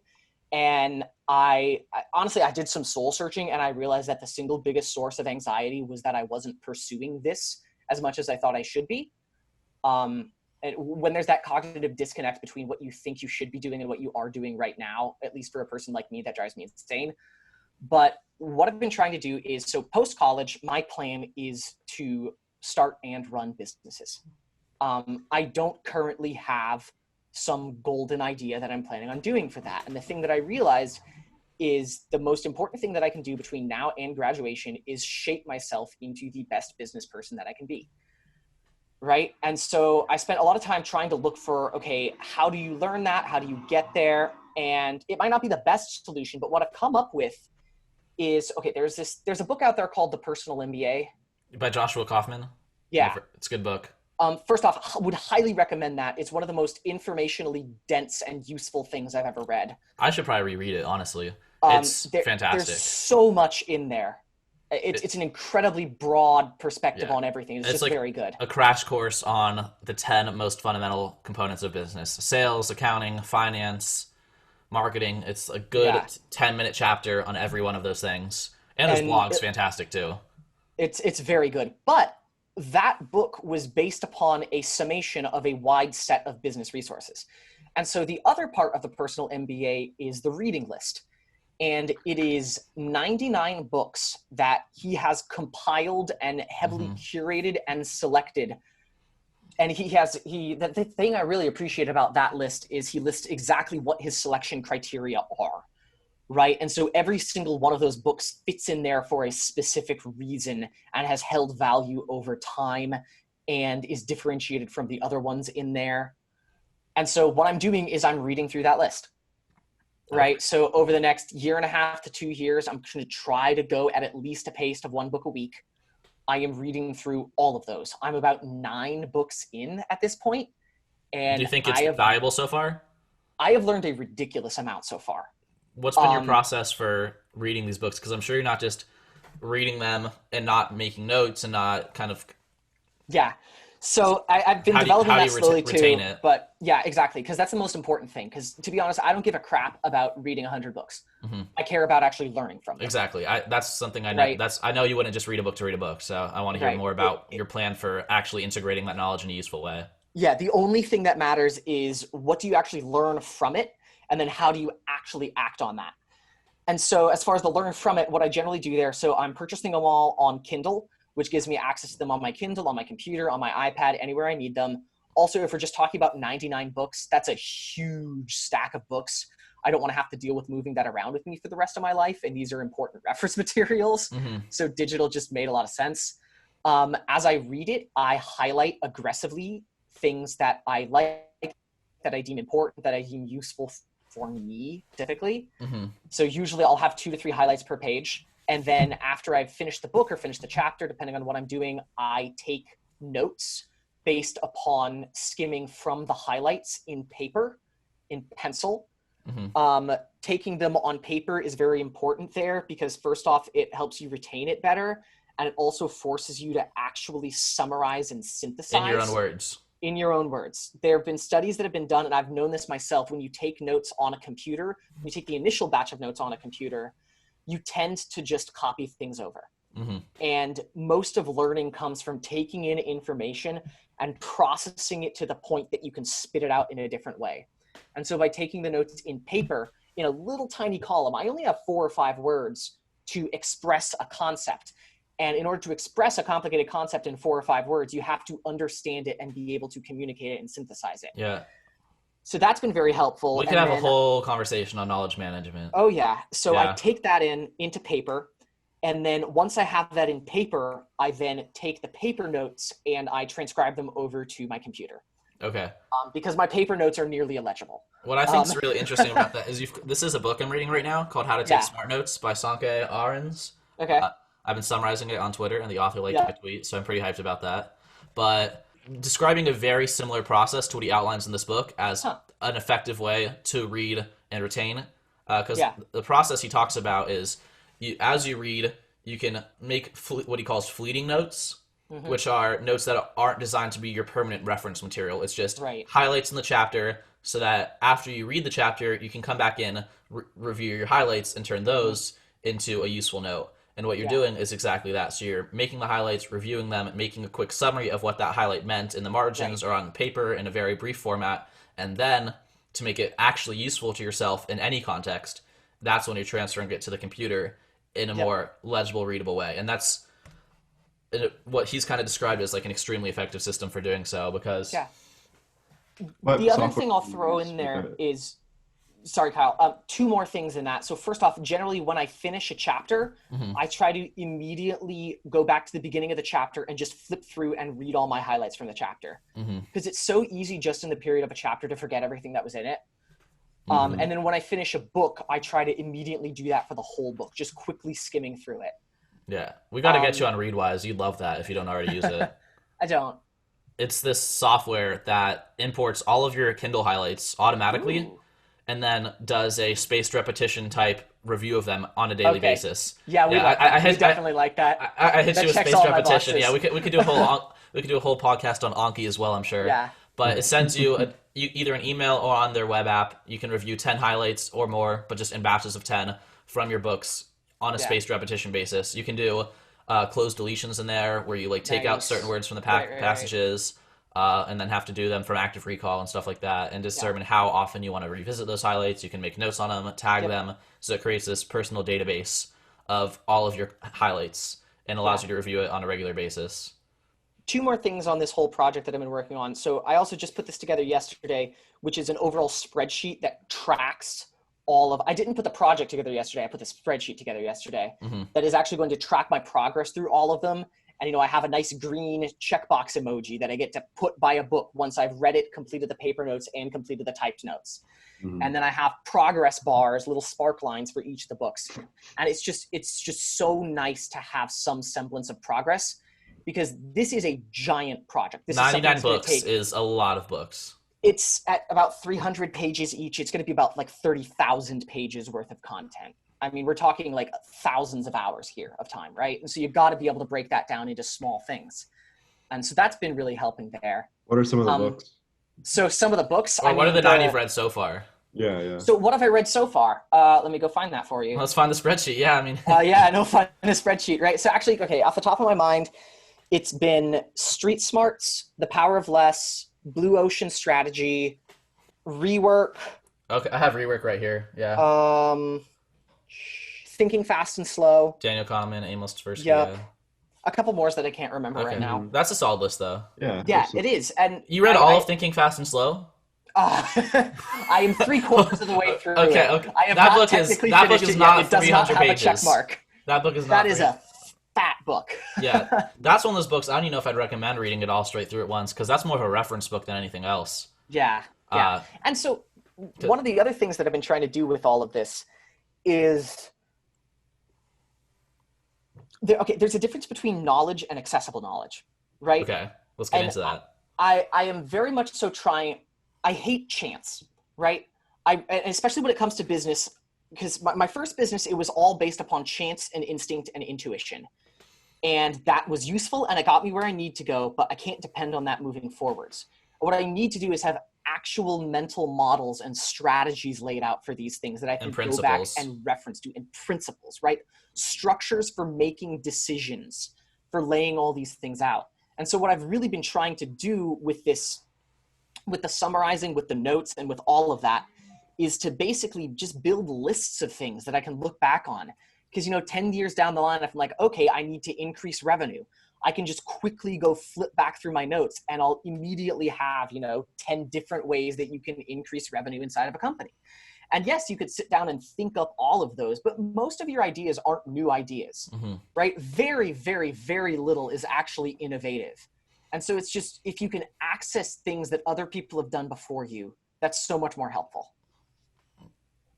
and I honestly did some soul searching, and I realized that the single biggest source of anxiety was that I wasn't pursuing this as much as I thought I should be. And when there's that cognitive disconnect between what you think you should be doing and what you are doing right now, at least for a person like me, that drives me insane. But what I've been trying to do is, so post-college, my plan is to start and run businesses. I don't currently have some golden idea that I'm planning on doing for that. And the thing that I realized is the most important thing that I can do between now and graduation is shape myself into the best business person that I can be. Right? And so I spent a lot of time trying to look for, okay, how do you learn that? How do you get there? And it might not be the best solution, but what I've come up with is, okay, there's a book out there called The Personal MBA. By Joshua Kaufman? Yeah. It's a good book. First off, would highly recommend that. It's one of the most informationally dense and useful things I've ever read. I should probably reread it, honestly. It's fantastic. There's so much in there. It's an incredibly broad perspective on everything. It's just like very good. A crash course on the 10 most fundamental components of business. Sales, accounting, finance, marketing. It's a good 10-minute chapter on every one of those things. And his blog's fantastic too. It's very good. But that book was based upon a summation of a wide set of business resources. And so the other part of the Personal MBA is the reading list. And it is 99 books that he has compiled and heavily curated and selected. And the thing I really appreciate about that list is he lists exactly what his selection criteria are. right? And so every single one of those books fits in there for a specific reason and has held value over time and is differentiated from the other ones in there. And so what I'm doing is I'm reading through that list, right? So over the next 1.5 to 2 years, I'm going to try to go at least a pace of 1 book a week. I am reading through all of those. I'm about 9 books in at this point. And do you think it's valuable so far? I have learned a ridiculous amount so far. What's been your process for reading these books? Because I'm sure you're not just reading them and not making notes and not kind of... Yeah. So I've been developing that slowly too. It? But yeah, exactly. Because that's the most important thing. Because to be honest, I don't give a crap about reading 100 books. I care about actually learning from them. Exactly. That's something I know. Right. I know you wouldn't just read a book to read a book. So I want to hear more about your plan for actually integrating that knowledge in a useful way. Yeah. The only thing that matters is what do you actually learn from it? And then how do you actually act on that? And so as far as the learn from it, what I generally do there, so I'm purchasing them all on Kindle, which gives me access to them on my Kindle, on my computer, on my iPad, anywhere I need them. Also, if we're just talking about 99 books, that's a huge stack of books. I don't want to have to deal with moving that around with me for the rest of my life. And these are important reference materials. So digital just made a lot of sense. As I read it, I highlight aggressively things that I like, that I deem important, that I deem useful for me typically. So usually I'll have 2 to 3 highlights per page. And then after I've finished the book or finished the chapter, depending on what I'm doing, I take notes based upon skimming from the highlights in paper, in pencil. Taking them on paper is very important there because first off, it helps you retain it better. And it also forces you to actually summarize and synthesize. In your own words. In your own words. There have been studies that have been done, and I've known this myself, when you take notes on a computer, when you take the initial batch of notes on a computer, you tend to just copy things over. And most of learning comes from taking in information and processing it to the point that you can spit it out in a different way. And so by taking the notes in paper, in a little tiny column, I only have 4 or 5 words to express a concept. And in order to express a complicated concept in 4 or 5 words, you have to understand it and be able to communicate it and synthesize it. Yeah. So that's been very helpful. We could have a whole conversation on knowledge management. Oh yeah. So I take that into paper. And then once I have that in paper, I then take the paper notes and I transcribe them over to my computer. Okay. Because my paper notes are nearly illegible. What I think is really interesting about that is this is a book I'm reading right now called How to Take Smart Notes by Sanke Ahrens. Okay. I've been summarizing it on Twitter and the author liked my tweet, so I'm pretty hyped about that. But describing a very similar process to what he outlines in this book as an effective way to read and retain. Because the process he talks about is as you read, you can make what he calls fleeting notes, which are notes that aren't designed to be your permanent reference material. It's just highlights in the chapter so that after you read the chapter, you can come back in, review your highlights, and turn those into a useful note. And what you're doing is exactly that. So you're making the highlights, reviewing them, making a quick summary of what that highlight meant in the margins or on paper in a very brief format. And then to make it actually useful to yourself in any context, that's when you're transferring it to the computer in a more legible, readable way. And that's what he's kind of described as like an extremely effective system for doing so because... The other thing I'll throw in there is... Sorry, Kyle. 2 more things in that. So first off, generally when I finish a chapter, I try to immediately go back to the beginning of the chapter and just flip through and read all my highlights from the chapter. Because it's so easy just in the period of a chapter to forget everything that was in it. And then when I finish a book, I try to immediately do that for the whole book, just quickly skimming through it. Yeah. We got to get you on Readwise. You'd love that if you don't already use it. I don't. It's this software that imports all of your Kindle highlights automatically. And then does a spaced repetition type review of them on a daily basis. Yeah, we definitely like that. I hit you with spaced repetition. Yeah, we could do a whole podcast on Anki as well, I'm sure. Yeah. But it sends you either an email or on their web app. You can review 10 highlights or more, but just in batches of 10 from your books on a spaced repetition basis. You can do closed deletions in there where you like take out certain words from the passages. And then have to do them from active recall and stuff like that and determine how often you want to revisit those highlights. You can make notes on them, tag them, so it creates this personal database of all of your highlights and allows you to review it on a regular basis. 2 more things on this whole project that I've been working on. So I also just put this together yesterday, which is an overall spreadsheet that tracks I didn't put the project together yesterday. I put the spreadsheet together yesterday Mm-hmm. that is actually going to track my progress through all of them. And, I have a nice green checkbox emoji that I get to put by a book once I've read it, completed the paper notes, and completed the typed notes. Mhm. And then I have progress bars, little spark lines for each of the books. And it's just so nice to have some semblance of progress, because this is a giant project. This 99 is something books is a lot of books. It's at about 300 pages each. It's going to be about like 30,000 pages worth of content. I mean, we're talking like thousands of hours here of time, right? And so you've got to be able to break that down into small things. And so that's been really helping there. What are some of the books? So some of the books. Or what are the 9 you've read so far? Yeah. So what have I read so far? Let me go find that for you. Let's find the spreadsheet. Yeah, I mean. Find the spreadsheet, right? So actually, okay, off the top of my mind, it's been Street Smarts, The Power of Less, Blue Ocean Strategy, Rework. Okay, I have Rework right here. Yeah. Thinking Fast and Slow. Daniel Kahneman, Amos Tversky. Yep. Yeah. A couple more that I can't remember right now. That's a solid list, though. Yeah. Yeah, it is. And you read all of Thinking Fast and Slow? I am 3/4 of the way through. Okay. I have that not book technically is finished it not yet. It does 300 not have pages. a check mark. That book is not. That is a fat book. Yeah, that's one of those books. I don't even know if I'd recommend reading it all straight through at once, because that's more of a reference book than anything else. Yeah. And so one of the other things that I've been trying to do with all of this is there's a difference between knowledge and accessible knowledge, right? Okay, let's get into that. I am very much so trying. I hate chance, right? And especially when it comes to business, because my first business, it was all based upon chance and instinct and intuition. And that was useful and it got me where I need to go, but I can't depend on that moving forwards. What I need to do is have actual mental models and strategies laid out for these things that I can go back and reference to, and principles, right? Structures for making decisions, for laying all these things out. And so what I've really been trying to do with this, with the summarizing, with the notes, and with all of that, is to basically just build lists of things that I can look back on. Because, 10 years down the line, if I'm like, okay, I need to increase revenue, I can just quickly go flip back through my notes and I'll immediately have, 10 different ways that you can increase revenue inside of a company. And yes, you could sit down and think up all of those, but most of your ideas aren't new ideas, right? Very, very, very little is actually innovative. And so it's just, if you can access things that other people have done before you, that's so much more helpful.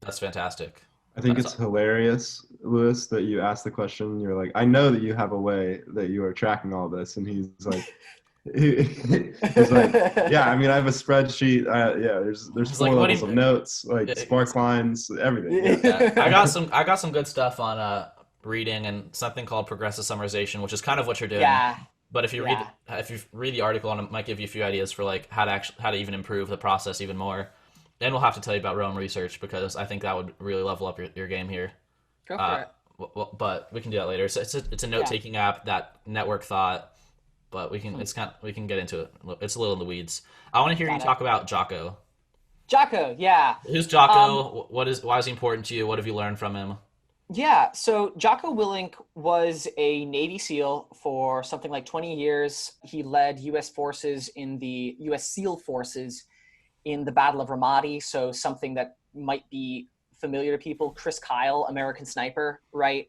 That's fantastic. I think it's hilarious, Lewis, that you asked the question. You're like, I know that you have a way that you are tracking all this. And he's like, he's like, yeah, I mean, I have a spreadsheet. There's 4 levels of notes, like spark lines, everything. Yeah. I got some good stuff on reading and something called progressive summarization, which is kind of what you're doing. Yeah. But if you read the article, and it might give you a few ideas for like how to even improve the process even more. And we'll have to tell you about Roam Research, because I think that would really level up your game here. Go for it. But we can do that later. So it's a note taking app, that network thought. But we can we can get into it. It's a little in the weeds. I want to hear you talk about Jocko. Jocko, yeah. Who's Jocko? Why is he important to you? What have you learned from him? Yeah, so Jocko Willink was a Navy SEAL for something like 20 years. He led U.S. forces in the U.S. SEAL forces in the Battle of Ramadi. So something that might be familiar to people, Chris Kyle, American Sniper, right?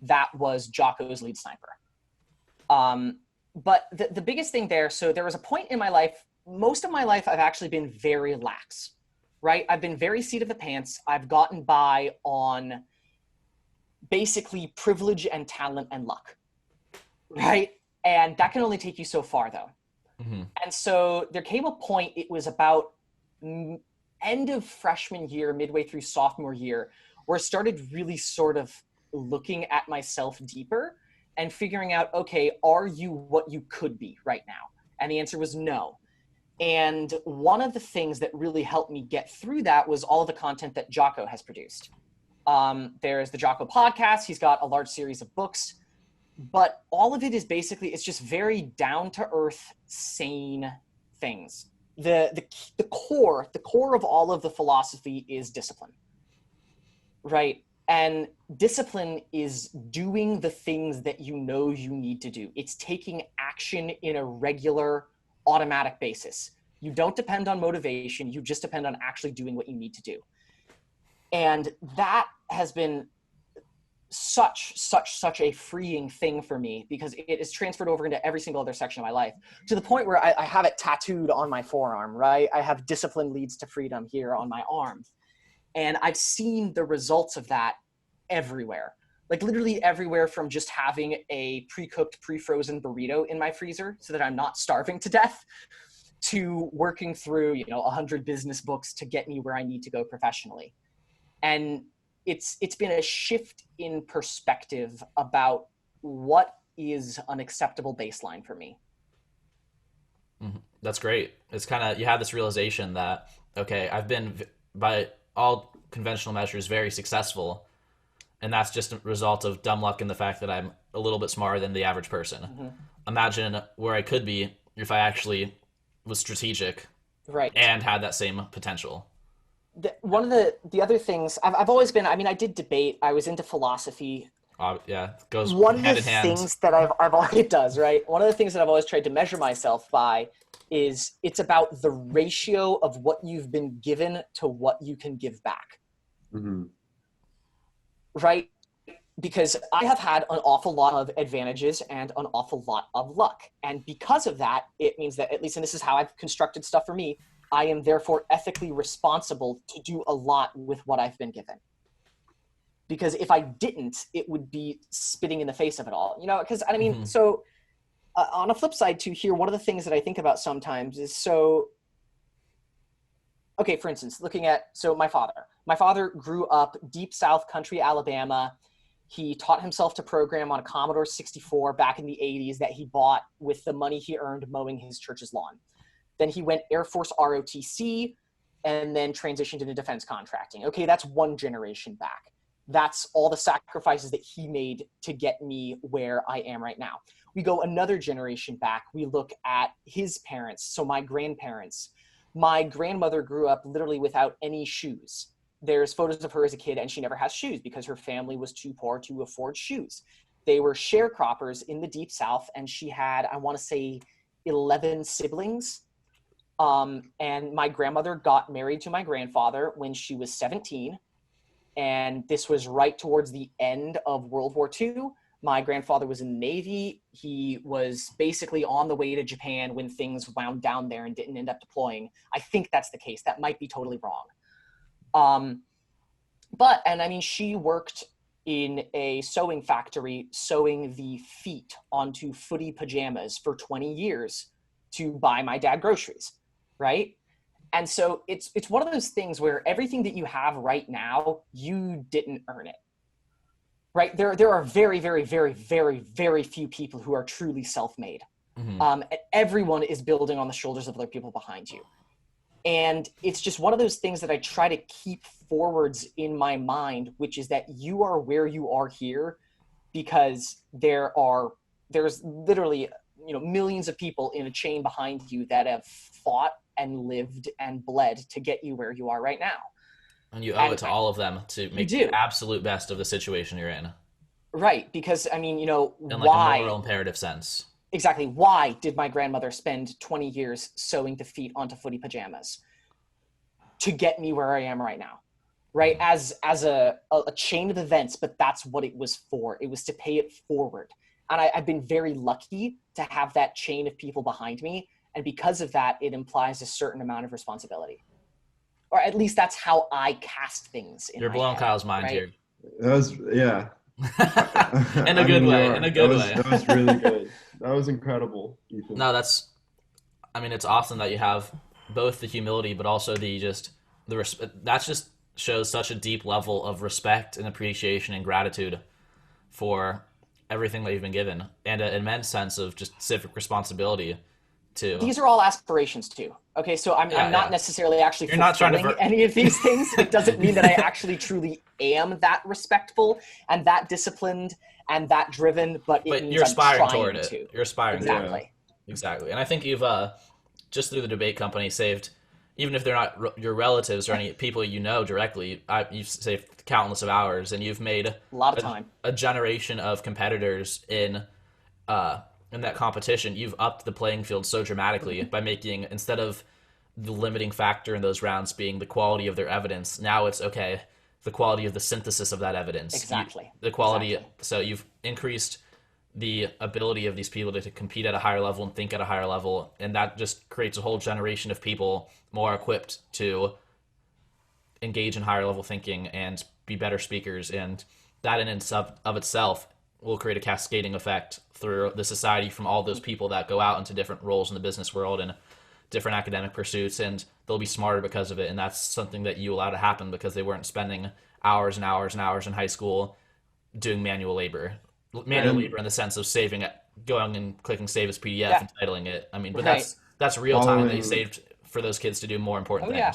That was Jocko's lead sniper. But the biggest thing there, so there was a point in my life, most of my life, I've actually been very lax, right? I've been very seat of the pants. I've gotten by on basically privilege and talent and luck, right? And that can only take you so far, though. And so there came a point, it was about end of freshman year, midway through sophomore year, where I started really sort of looking at myself deeper and figuring out, okay, are you what you could be right now? And the answer was no. And one of the things that really helped me get through that was all of the content that Jocko has produced. There's the Jocko Podcast. He's got a large series of books, but all of it is basically, it's just very down to earth, sane things. The core of all of the philosophy is discipline, right? And discipline is doing the things that you know you need to do. It's taking action in a regular, automatic basis. You don't depend on motivation. You just depend on actually doing what you need to do. And that has been such a freeing thing for me, because it is transferred over into every single other section of my life, to the point where I have it tattooed on my forearm, right? I have discipline leads to freedom here on my arm. And I've seen the results of that everywhere. Like literally everywhere, from just having a pre-cooked, pre-frozen burrito in my freezer so that I'm not starving to death, to working through, 100 business books to get me where I need to go professionally. And it's been a shift in perspective about what is an acceptable baseline for me. That's great. It's kind of, you have this realization that, okay, I've been, by all conventional measures, very successful. And that's just a result of dumb luck and the fact that I'm a little bit smarter than the average person. Imagine where I could be if I actually was strategic, right, and had that same potential. One of the other things, I've always been, I did debate. I was into philosophy. Yeah, it goes one hand of in the hand. things that it does, right? One of the things that I've always tried to measure myself by is it's about the ratio of what you've been given to what you can give back. Right? Because I have had an awful lot of advantages and an awful lot of luck. And because of that, it means that, at least, and this is how I've constructed stuff for me, I am therefore ethically responsible to do a lot with what I've been given. Because if I didn't, it would be spitting in the face of it all. Because so on a flip side too here, one of the things that I think about sometimes is, okay, for instance, looking at, my father grew up deep South country, Alabama. He taught himself to program on a Commodore 64 back in the 80s that he bought with the money he earned mowing his church's lawn. Then he went Air Force ROTC and then transitioned into defense contracting. Okay, that's one generation back. That's all the sacrifices that he made to get me where I am right now. We go another generation back. We look at his parents, so my grandparents. My grandmother grew up literally without any shoes. There's photos of her as a kid, and she never has shoes because her family was too poor to afford shoes. They were sharecroppers in the Deep South, and she had, I want to say, 11 siblings. And my grandmother got married to my grandfather when she was 17. And this was right towards the end of World War II. My grandfather was in the Navy. He was basically on the way to Japan when things wound down there and didn't end up deploying. I think that's the case. That might be totally wrong. She worked in a sewing factory, sewing the feet onto footy pajamas for 20 years to buy my dad groceries, right? And so it's one of those things where everything that you have right now, you didn't earn it, right? There are very, very, very, very, very few people who are truly self-made. And everyone is building on the shoulders of other people behind you. And it's just one of those things that I try to keep forwards in my mind, which is that you are where you are here because there's literally, millions of people in a chain behind you that have fought and lived and bled to get you where you are right now. And you owe it to all of them to make the absolute best of the situation you're in. Right. Because, in like why? A moral imperative sense. Exactly. Why did my grandmother spend 20 years sewing the feet onto footy pajamas? To get me where I am right now. Right? As a chain of events, but that's what it was for. It was to pay it forward. And I've been very lucky to have that chain of people behind me. And because of that, it implies a certain amount of responsibility. Or at least that's how I cast things in You're my blowing head, Kyle's mind right? here. That was, yeah. In a good way. In a good way. That was really good. That was incredible, Ethan. No, it's awesome that you have both the humility, but also the respect. That just shows such a deep level of respect and appreciation and gratitude for everything that you've been given, and an immense sense of just civic responsibility too. These are all aspirations too. Okay, so I'm not necessarily actually fulfilling any of these things. It doesn't mean that I actually truly am that respectful and that disciplined and that driven, but means you're aspiring toward to. it. You're aspiring exactly. toward it. Exactly. And I think you've just through the debate company saved, even if they're not your relatives or any people you know directly, you've saved countless of hours, and you've made a lot of time. A generation of competitors in that competition. You've upped the playing field so dramatically by making, instead of the limiting factor in those rounds being the quality of their evidence, now it's okay. the quality of the synthesis of that evidence. Exactly. The quality. Exactly. So you've increased the ability of these people to compete at a higher level and think at a higher level, and that just creates a whole generation of people more equipped to engage in higher level thinking and be better speakers, and that in and of itself will create a cascading effect through the society from all those people that go out into different roles in the business world and different academic pursuits, and they'll be smarter because of it. And that's something that you allow to happen because they weren't spending hours and hours and hours in high school doing manual labor in the sense of saving it, going and clicking save as PDF and titling it. I mean, but that's real time that you saved for those kids to do more important things. Yeah.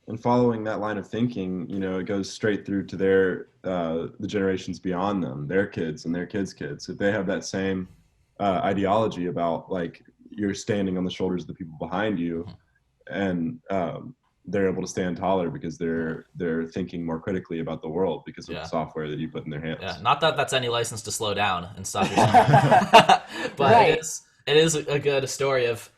And following that line of thinking, it goes straight through to the generations beyond them, their kids and their kids' kids. If they have that same ideology about like you're standing on the shoulders of the people behind you, and they're able to stand taller because they're thinking more critically about the world because of the software that you put in their hands. Yeah, not that that's any license to slow down and stop yourself. But it is a good story of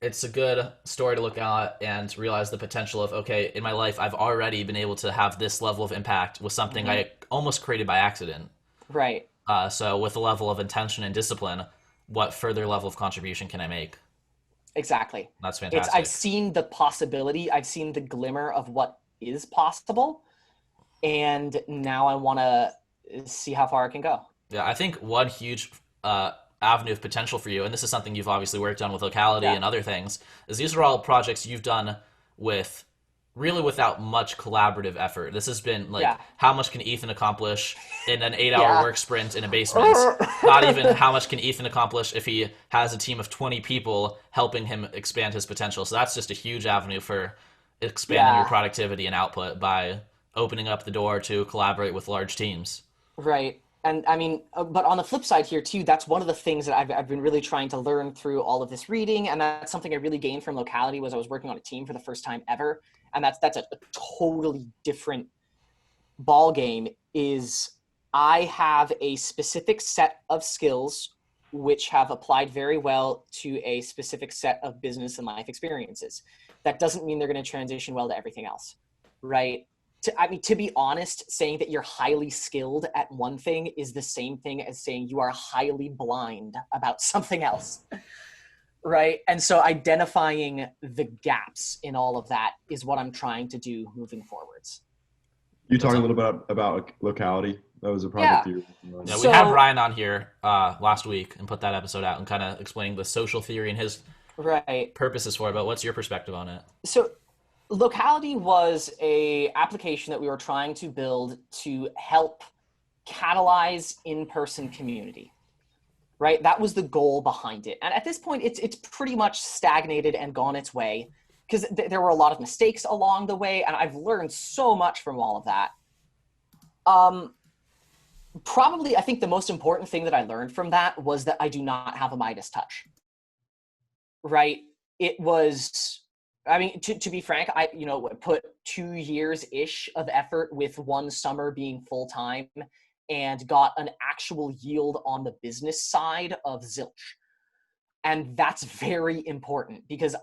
it's a good story to look at and realize the potential of, okay, in my life, I've already been able to have this level of impact with something I almost created by accident. Right. So with a level of intention and discipline, what further level of contribution can I make? Exactly. That's fantastic. I've seen the possibility. I've seen the glimmer of what is possible. And now I want to see how far it can go. Yeah, I think one huge avenue of potential for you, and this is something you've obviously worked on with Locality and other things, is these are all projects you've done with really without much collaborative effort. This has been like, how much can Ethan accomplish in an 8-hour work sprint in a basement? Not even how much can Ethan accomplish if he has a team of 20 people helping him expand his potential. So that's just a huge avenue for expanding your productivity and output by opening up the door to collaborate with large teams. Right. And I mean, but on the flip side here too, that's one of the things that I've been really trying to learn through all of this reading. And that's something I really gained from Locality was I was working on a team for the first time ever. And that's a totally different ball game. Is I have a specific set of skills which have applied very well to a specific set of business and life experiences. That doesn't mean they're going to transition well to everything else, right? To be honest, saying that you're highly skilled at one thing is the same thing as saying you are highly blind about something else, right? And so identifying the gaps in all of that is what I'm trying to do moving forwards. You talking a little bit about Locality? That was a project you were working on. We had Ryan on here last week and put that episode out and kind of explaining the social theory and his purposes for it. But what's your perspective on it? So Locality was a application that we were trying to build to help catalyze in-person community, right? That was the goal behind it. And at this point, it's pretty much stagnated and gone its way because there were a lot of mistakes along the way, and I've learned so much from all of that. Probably, I think the most important thing that I learned from that was that I do not have a Midas touch, right? It was... I mean, to be frank, I put 2 years-ish of effort with one summer being full-time and got an actual yield on the business side of zilch. And that's very important because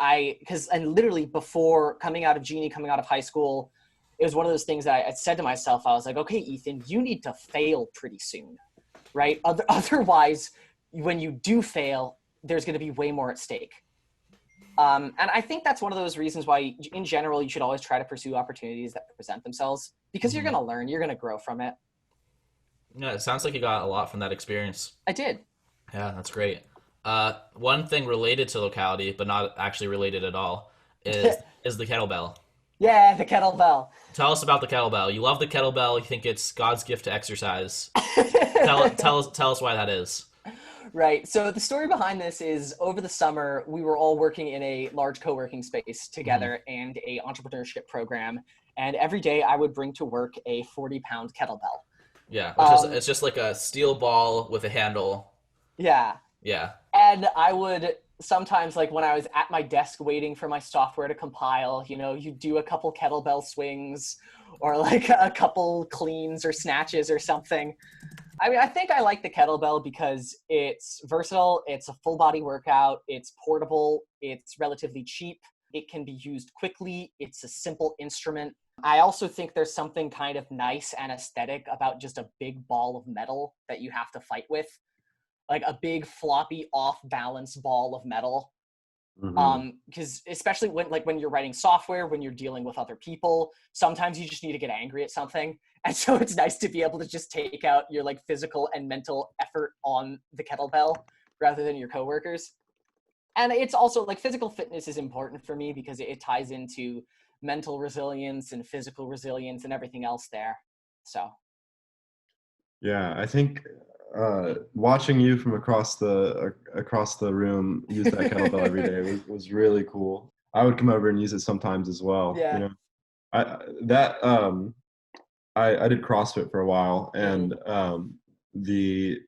literally before coming out of Genie, coming out of high school, it was one of those things that I said to myself, I was like, okay, Ethan, you need to fail pretty soon, right? Otherwise, when you do fail, there's going to be way more at stake. And I think that's one of those reasons why, in general, you should always try to pursue opportunities that present themselves because you're going to learn, you're going to grow from it. Yeah, it sounds like you got a lot from that experience. I did. Yeah, that's great. One thing related to Locality, but not actually related at all, is the kettlebell. Yeah, the kettlebell. Tell us about the kettlebell. You love the kettlebell. You think it's God's gift to exercise. Tell us why that is. Right. So the story behind this is over the summer, we were all working in a large co-working space together and a entrepreneurship program. And every day I would bring to work a 40-pound kettlebell. Yeah. It's just like a steel ball with a handle. Yeah. Yeah. And I would sometimes, like when I was at my desk waiting for my software to compile, you do a couple kettlebell swings or like a couple cleans or snatches or something. I mean, I think I like the kettlebell because it's versatile, it's a full body workout, it's portable, it's relatively cheap, it can be used quickly, it's a simple instrument. I also think there's something kind of nice and aesthetic about just a big ball of metal that you have to fight with, like a big floppy off balance ball of metal. Because especially when you're writing software, when you're dealing with other people, sometimes you just need to get angry at something. And so it's nice to be able to just take out your like physical and mental effort on the kettlebell rather than your coworkers. And it's also like physical fitness is important for me because it ties into mental resilience and physical resilience and everything else there. So. Yeah, I think watching you from across the room use that kettlebell every day was really cool. I would come over and use it sometimes as well. Yeah. I did CrossFit for a while, and the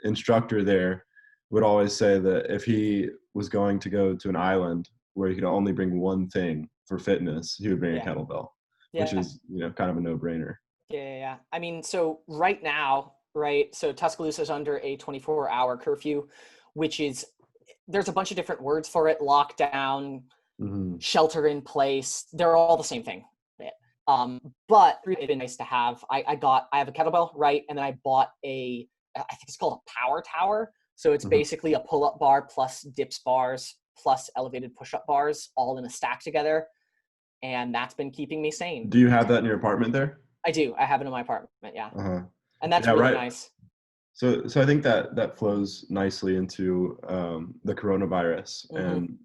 instructor there would always say that if he was going to go to an island where he could only bring one thing for fitness, he would bring a kettlebell, which is kind of a no-brainer. Yeah. I mean, so right now, so Tuscaloosa is under a 24-hour curfew, which is, there's a bunch of different words for it: lockdown, shelter in place. They're all the same thing. But it's been nice to have. I have a kettlebell, right? And then I bought I think it's called a power tower. So it's basically a pull-up bar plus dips bars plus elevated push-up bars all in a stack together. And that's been keeping me sane. Do you have that in your apartment there? I do. I have it in my apartment, yeah. And that's really nice. So I think that flows nicely into the coronavirus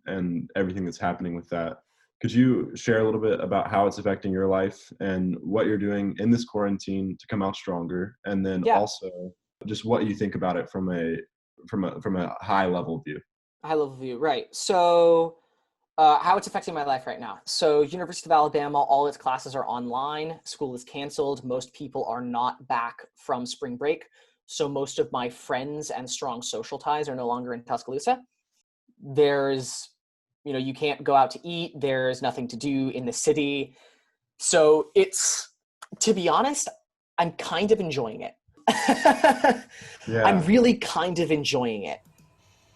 and everything that's happening with that. Could you share a little bit about how it's affecting your life and what you're doing in this quarantine to come out stronger, and then also just what you think about it from a high level view? High level view, right? So how it's affecting my life right now. So University of Alabama, all its classes are online. School is canceled. Most people are not back from spring break. So most of my friends and strong social ties are no longer in Tuscaloosa. There's, you can't go out to eat. There's nothing to do in the city. So it's, to be honest, I'm kind of enjoying it. I'm really kind of enjoying it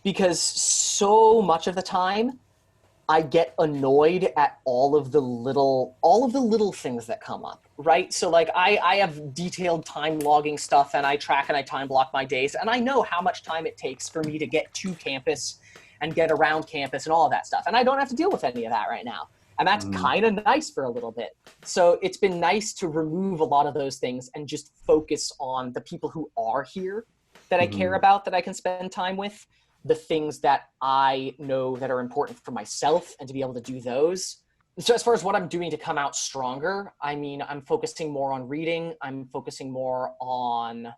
because so much of the time I get annoyed at all of the little things that come up, right? So like I have detailed time logging stuff, and I track and I time block my days, and I know how much time it takes for me to get to campus and get around campus and all of that stuff. And I don't have to deal with any of that right now. And that's kind of nice for a little bit. So it's been nice to remove a lot of those things and just focus on the people who are here that I care about, that I can spend time with, the things that I know that are important for myself, and to be able to do those. So as far as what I'm doing to come out stronger, I mean, I'm focusing more on reading. I'm focusing more on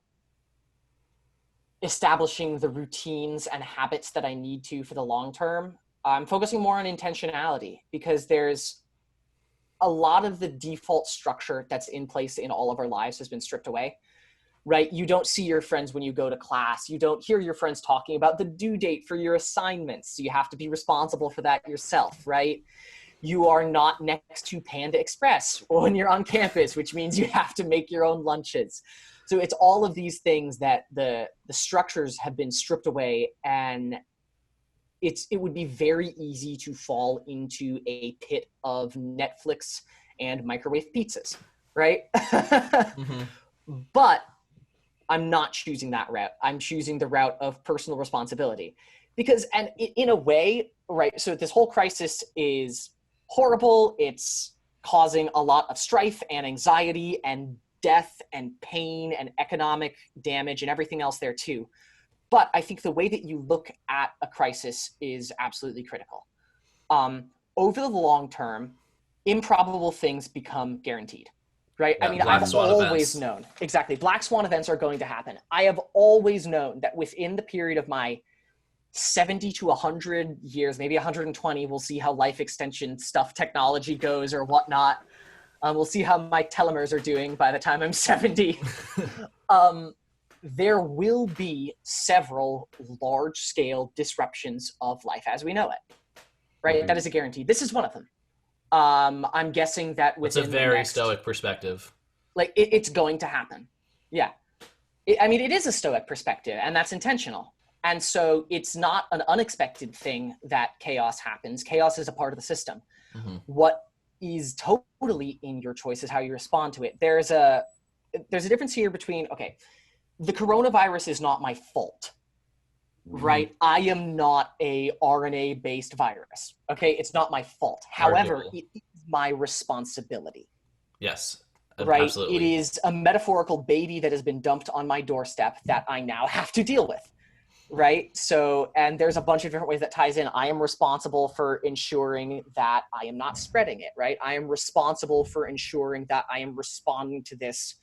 establishing the routines and habits that I need to for the long term. I'm focusing more on intentionality because there's a lot of the default structure that's in place in all of our lives has been stripped away, right? You don't see your friends when you go to class. You don't hear your friends talking about the due date for your assignments. So you have to be responsible for that yourself, right? You are not next to Panda Express when you're on campus, which means you have to make your own lunches. So it's all of these things that the structures have been stripped away, and it would be very easy to fall into a pit of Netflix and microwave pizzas, right? But I'm not choosing that route. I'm choosing the route of personal responsibility because, and in a way, right, so this whole crisis is horrible. It's causing a lot of strife and anxiety and death and pain and economic damage and everything else there too. But I think the way that you look at a crisis is absolutely critical. Over the long term, improbable things become guaranteed, right? Yeah, I mean, I've always known. Exactly. Black swan events are going to happen. I have always known that within the period of my 70 to 100 years, maybe 120, we'll see how life extension stuff, technology goes or whatnot. We'll see how my telomeres are doing by the time I'm 70. There will be several large-scale disruptions of life as we know it, right? That is a guarantee. This is one of them. I'm guessing that within it's a very stoic perspective. Like, it's going to happen. Yeah. I mean, it is a stoic perspective, and that's intentional. And so it's not an unexpected thing that chaos happens. Chaos is a part of the system. What is totally in your choices, how you respond to it. There's a difference here between, okay, the coronavirus is not my fault, right? I am not a RNA-based virus, okay? It's not my fault. However, it is my responsibility. Yes, right? Absolutely. It is a metaphorical baby that has been dumped on my doorstep that I now have to deal with, right? So, and there's a bunch of different ways that ties in. I am responsible for ensuring that I am not spreading it, right? I am responsible for ensuring that I am responding to this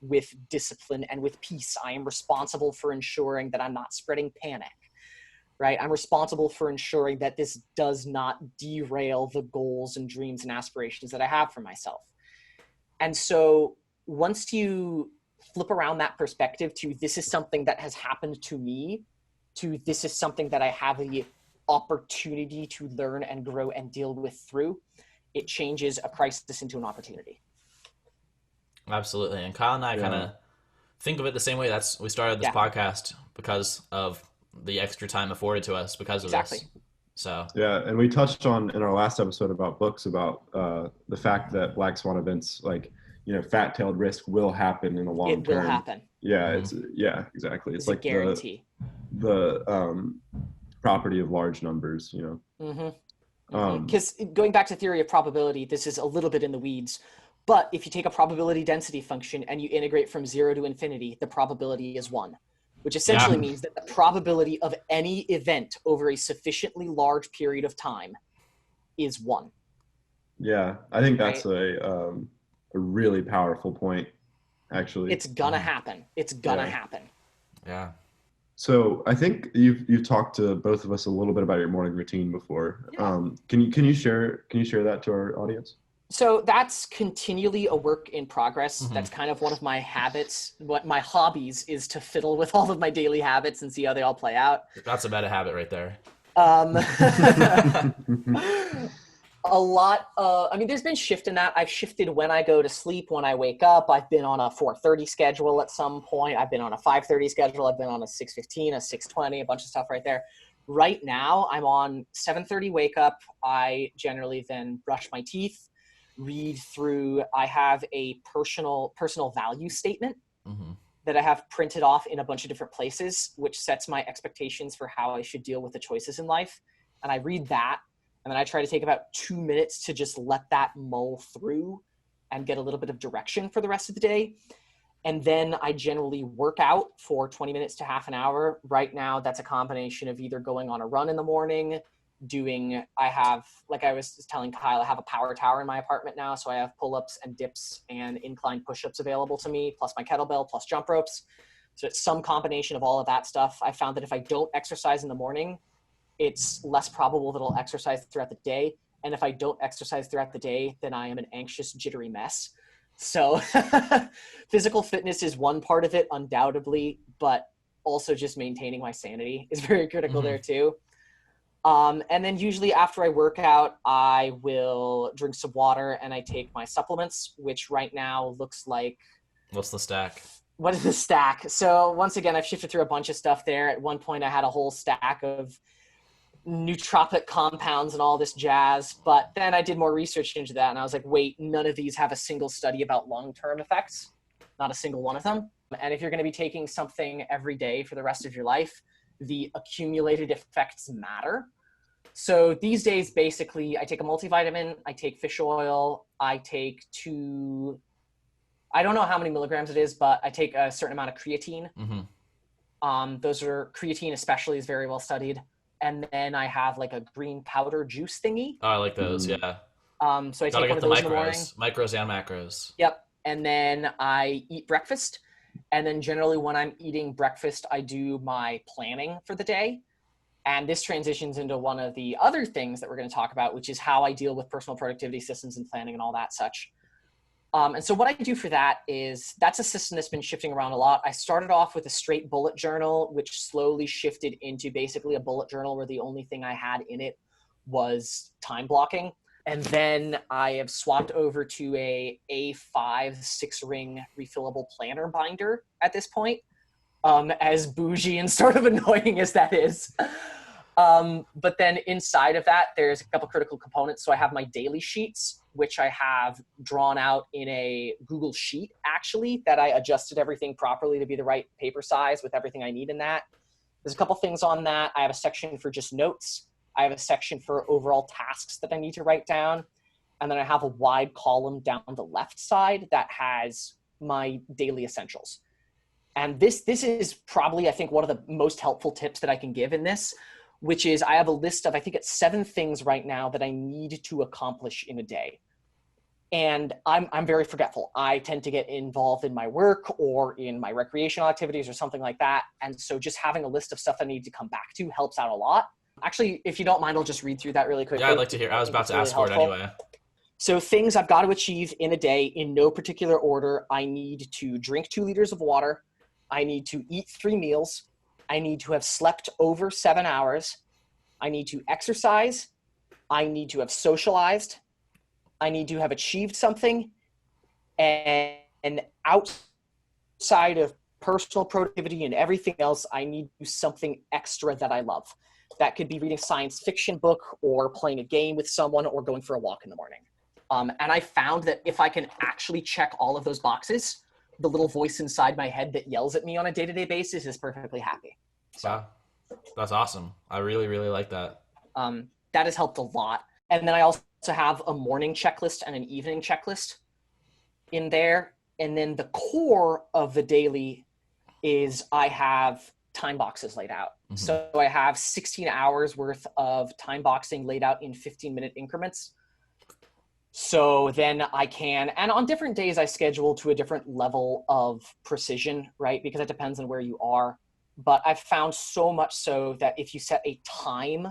with discipline and with peace. I am responsible for ensuring that I'm not spreading panic, right? I'm responsible for ensuring that this does not derail the goals and dreams and aspirations that I have for myself. And so once you flip around that perspective to this is something that has happened to me, to this is something that I have the opportunity to learn and grow and deal with through, it changes a crisis into an opportunity. Absolutely. And Kyle and I kind of think of it the same way. We started this podcast because of the extra time afforded to us because of this. So yeah, and we touched on in our last episode about books about the fact that black swan events, like, you know, fat-tailed risk will happen in the long term. It will happen. Yeah, exactly. It's like a guarantee. The property of large numbers, you know. Because going back to theory of probability, this is a little bit in the weeds, but if you take a probability density function and you integrate from 0 to infinity, the probability is 1. Which essentially means that the probability of any event over a sufficiently large period of time is 1. Yeah, I think that's a really powerful point, actually. It's gonna happen. It's gonna happen. Yeah. So I think you've talked to both of us a little bit about your morning routine before. Yeah. Can you share that to our audience? So that's continually a work in progress. That's kind of one of my habits. What my hobbies is to fiddle with all of my daily habits and see how they all play out. That's a meta habit right there. A lot of, I mean, there's been shift in that. I've shifted when I go to sleep, when I wake up. I've been on a 4:30 schedule at some point. I've been on a 5:30 schedule. I've been on a 6:15, a 6:20, a bunch of stuff right there. Right now, I'm on 7:30 wake up. I generally then brush my teeth, read through. I have a personal value statement that I have printed off in a bunch of different places, which sets my expectations for how I should deal with the choices in life. And I read that, and then I try to take about 2 minutes to just let that mull through and get a little bit of direction for the rest of the day. And then I generally work out for 20 minutes to half an hour. Right now, that's a combination of either going on a run in the morning, I have, like I was telling Kyle, I have a power tower in my apartment now. So I have pull-ups and dips and incline push-ups available to me, plus my kettlebell, plus jump ropes. So it's some combination of all of that stuff. I found that if I don't exercise in the morning, it's less probable that I'll exercise throughout the day. And if I don't exercise throughout the day, then I am an anxious, jittery mess. So physical fitness is one part of it, undoubtedly, but also just maintaining my sanity is very critical there too. And then usually after I work out, I will drink some water and I take my supplements, which right now looks like... What's the stack? What is the stack? So once again, I've shifted through a bunch of stuff there. At one point I had a whole stack of nootropic compounds and all this jazz, but then I did more research into that and I was like, wait, none of these have a single study about long-term effects. Not a single one of them. And if you're going to be taking something every day for the rest of your life, the accumulated effects matter. So these days, basically, I take a multivitamin, I take fish oil, I take I don't know how many milligrams it is, but I take a certain amount of creatine. Creatine especially is very well studied. And then I have like a green powder juice thingy. Oh, I like those, yeah. So I take one of those in the morning. Micros and macros. Yep. And then I eat breakfast. And then generally when I'm eating breakfast, I do my planning for the day. And this transitions into one of the other things that we're going to talk about, which is how I deal with personal productivity systems and planning and all that such. And so what I do for that is, that's a system that's been shifting around a lot. I started off with a straight bullet journal, which slowly shifted into basically a bullet journal where the only thing I had in it was time blocking. And then I have swapped over to a A5 6-ring refillable planner binder at this point, as bougie and sort of annoying as that is. But then inside of that, there's a couple critical components. So I have my daily sheets, which I have drawn out in a Google Sheet, actually, that I adjusted everything properly to be the right paper size with everything I need in that. There's a couple things on that. I have a section for just notes. I have a section for overall tasks that I need to write down. And then I have a wide column down the left side that has my daily essentials. And this is probably, I think, one of the most helpful tips that I can give in this, which is I have a list of, I think it's 7 things right now that I need to accomplish in a day. And I'm very forgetful. I tend to get involved in my work or in my recreational activities or something like that. And so just having a list of stuff I need to come back to helps out a lot. Actually, if you don't mind, I'll just read through that really quickly. Yeah, I'd like to hear. I was about to ask for it anyway. So things I've got to achieve in a day in no particular order. I need to drink 2 liters of water. I need to eat 3 meals. I need to have slept over 7 hours. I need to exercise. I need to have socialized. I need to have achieved something. And outside of personal productivity and everything else, I need to do something extra that I love. That could be reading a science fiction book or playing a game with someone or going for a walk in the morning. And I found that if I can actually check all of those boxes, the little voice inside my head that yells at me on a day-to-day basis is perfectly happy. Wow. That's awesome. I really, really like that. That has helped a lot. And then I also have a morning checklist and an evening checklist in there. And then the core of the daily is I have time boxes laid out. Mm-hmm. So I have 16 hours worth of time boxing laid out in 15-minute increments. So then I can, and on different days I schedule to a different level of precision, right? Because it depends on where you are. But I've found so much so that if you set a time,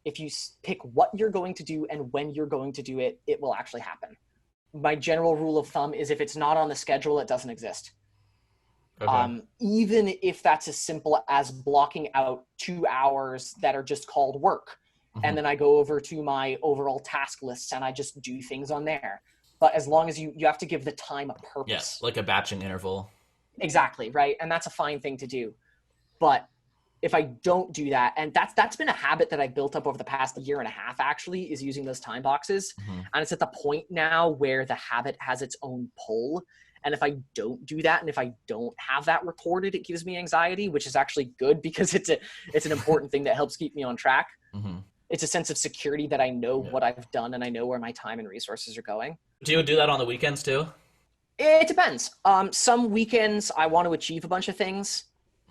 if you pick what you're going to do and when you're going to do it, it will actually happen. My general rule of thumb is if it's not on the schedule, it doesn't exist. Okay. Even if that's as simple as blocking out 2 hours that are just called work. Mm-hmm. And then I go over to my overall task lists and I just do things on there. But as long as you have to give the time a purpose. Yes, like a batching interval. Exactly, right? And that's a fine thing to do. But if I don't do that, and that's been a habit that I built up over the past year and a half, actually, is using those time boxes. Mm-hmm. And it's at the point now where the habit has its own pull. And if I don't do that, and if I don't have that recorded, it gives me anxiety, which is actually good because it's an important thing that helps keep me on track. Mm-hmm. It's a sense of security that I know what I've done and I know where my time and resources are going. Do you do that on the weekends too? It depends. Some weekends I want to achieve a bunch of things.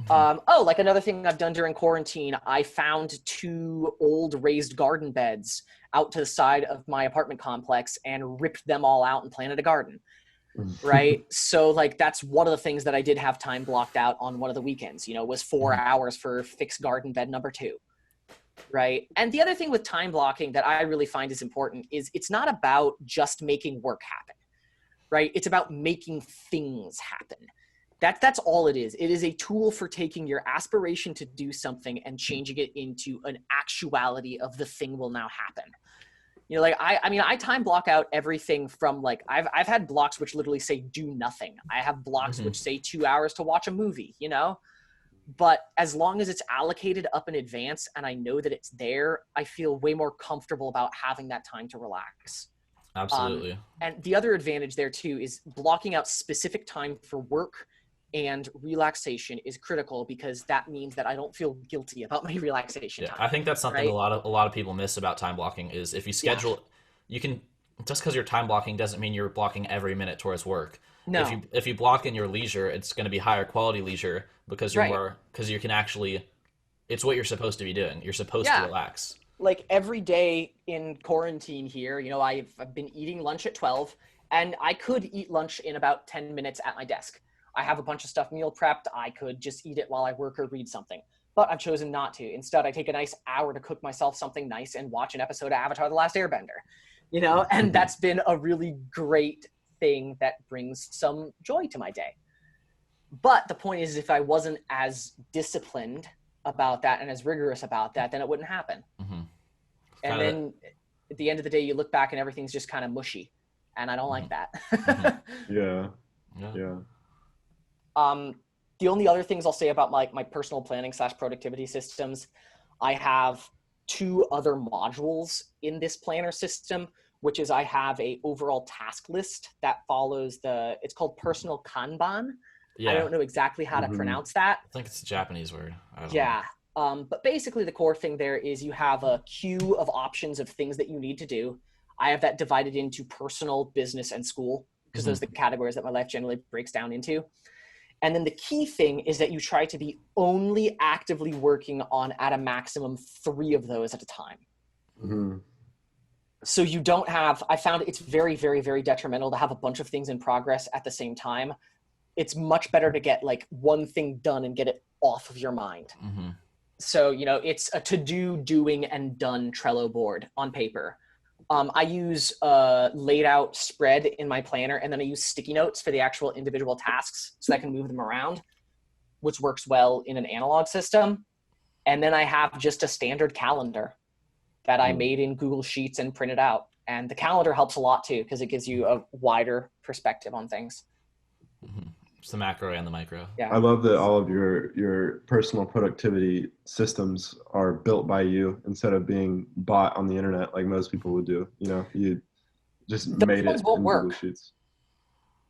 Like another thing I've done during quarantine, I found 2 old raised garden beds out to the side of my apartment complex and ripped them all out and planted a garden. Right. So like, that's one of the things that I did have time blocked out on one of the weekends, was 4 hours for fixed garden bed number 2. Right. And the other thing with time blocking that I really find is important is it's not about just making work happen. Right. It's about making things happen. That's all it is. It is a tool for taking your aspiration to do something and changing it into an actuality of the thing will now happen. I time block out everything from like, I've had blocks which literally say do nothing. I have blocks which say 2 hours to watch a movie, but as long as it's allocated up in advance and I know that it's there, I feel way more comfortable about having that time to relax. Absolutely. And the other advantage there too is blocking out specific time for work and relaxation is critical because that means that I don't feel guilty about my relaxation time. I think that's something right? a lot of people miss about time blocking is if you schedule, you can, just because you're time blocking doesn't mean you're blocking every minute towards work. No. If you block in your leisure, it's going to be higher quality leisure because you're more, because you can actually, it's what you're supposed to be doing. You're supposed to relax. Like every day in quarantine here, I've been eating lunch at 12 and I could eat lunch in about 10 minutes at my desk. I have a bunch of stuff meal prepped. I could just eat it while I work or read something, but I've chosen not to. Instead, I take a nice hour to cook myself something nice and watch an episode of Avatar: The Last Airbender, and that's been a really great thing that brings some joy to my day. But the point is, if I wasn't as disciplined about that and as rigorous about that, then it wouldn't happen. Mm-hmm. And then at the end of the day, you look back and everything's just kind of mushy, and I don't like that. Yeah. The only other things I'll say about my personal planning / productivity systems, I have 2 other modules in this planner system, which is I have a overall task list that follows it's called personal Kanban. Yeah. I don't know exactly how to pronounce that. I think it's a Japanese word. I don't Yeah. know. But basically the core thing there is you have a queue of options of things that you need to do. I have that divided into personal, business, and school, because those are the categories that my life generally breaks down into. And then the key thing is that you try to be only actively working on at a maximum 3 of those at a time. Mm-hmm. So you don't have, I found it's very, very, very detrimental to have a bunch of things in progress at the same time. It's much better to get like one thing done and get it off of your mind. Mm-hmm. So, it's a to-do, doing, and done Trello board on paper. I use a laid out spread in my planner, and then I use sticky notes for the actual individual tasks so that I can move them around, which works well in an analog system. And then I have just a standard calendar that I made in Google Sheets and printed out. And the calendar helps a lot too, because it gives you a wider perspective on things. Mm-hmm. It's the macro and the micro. Yeah. I love that all of your personal productivity systems are built by you instead of being bought on the internet like most people would do. You just made it in Google Sheets.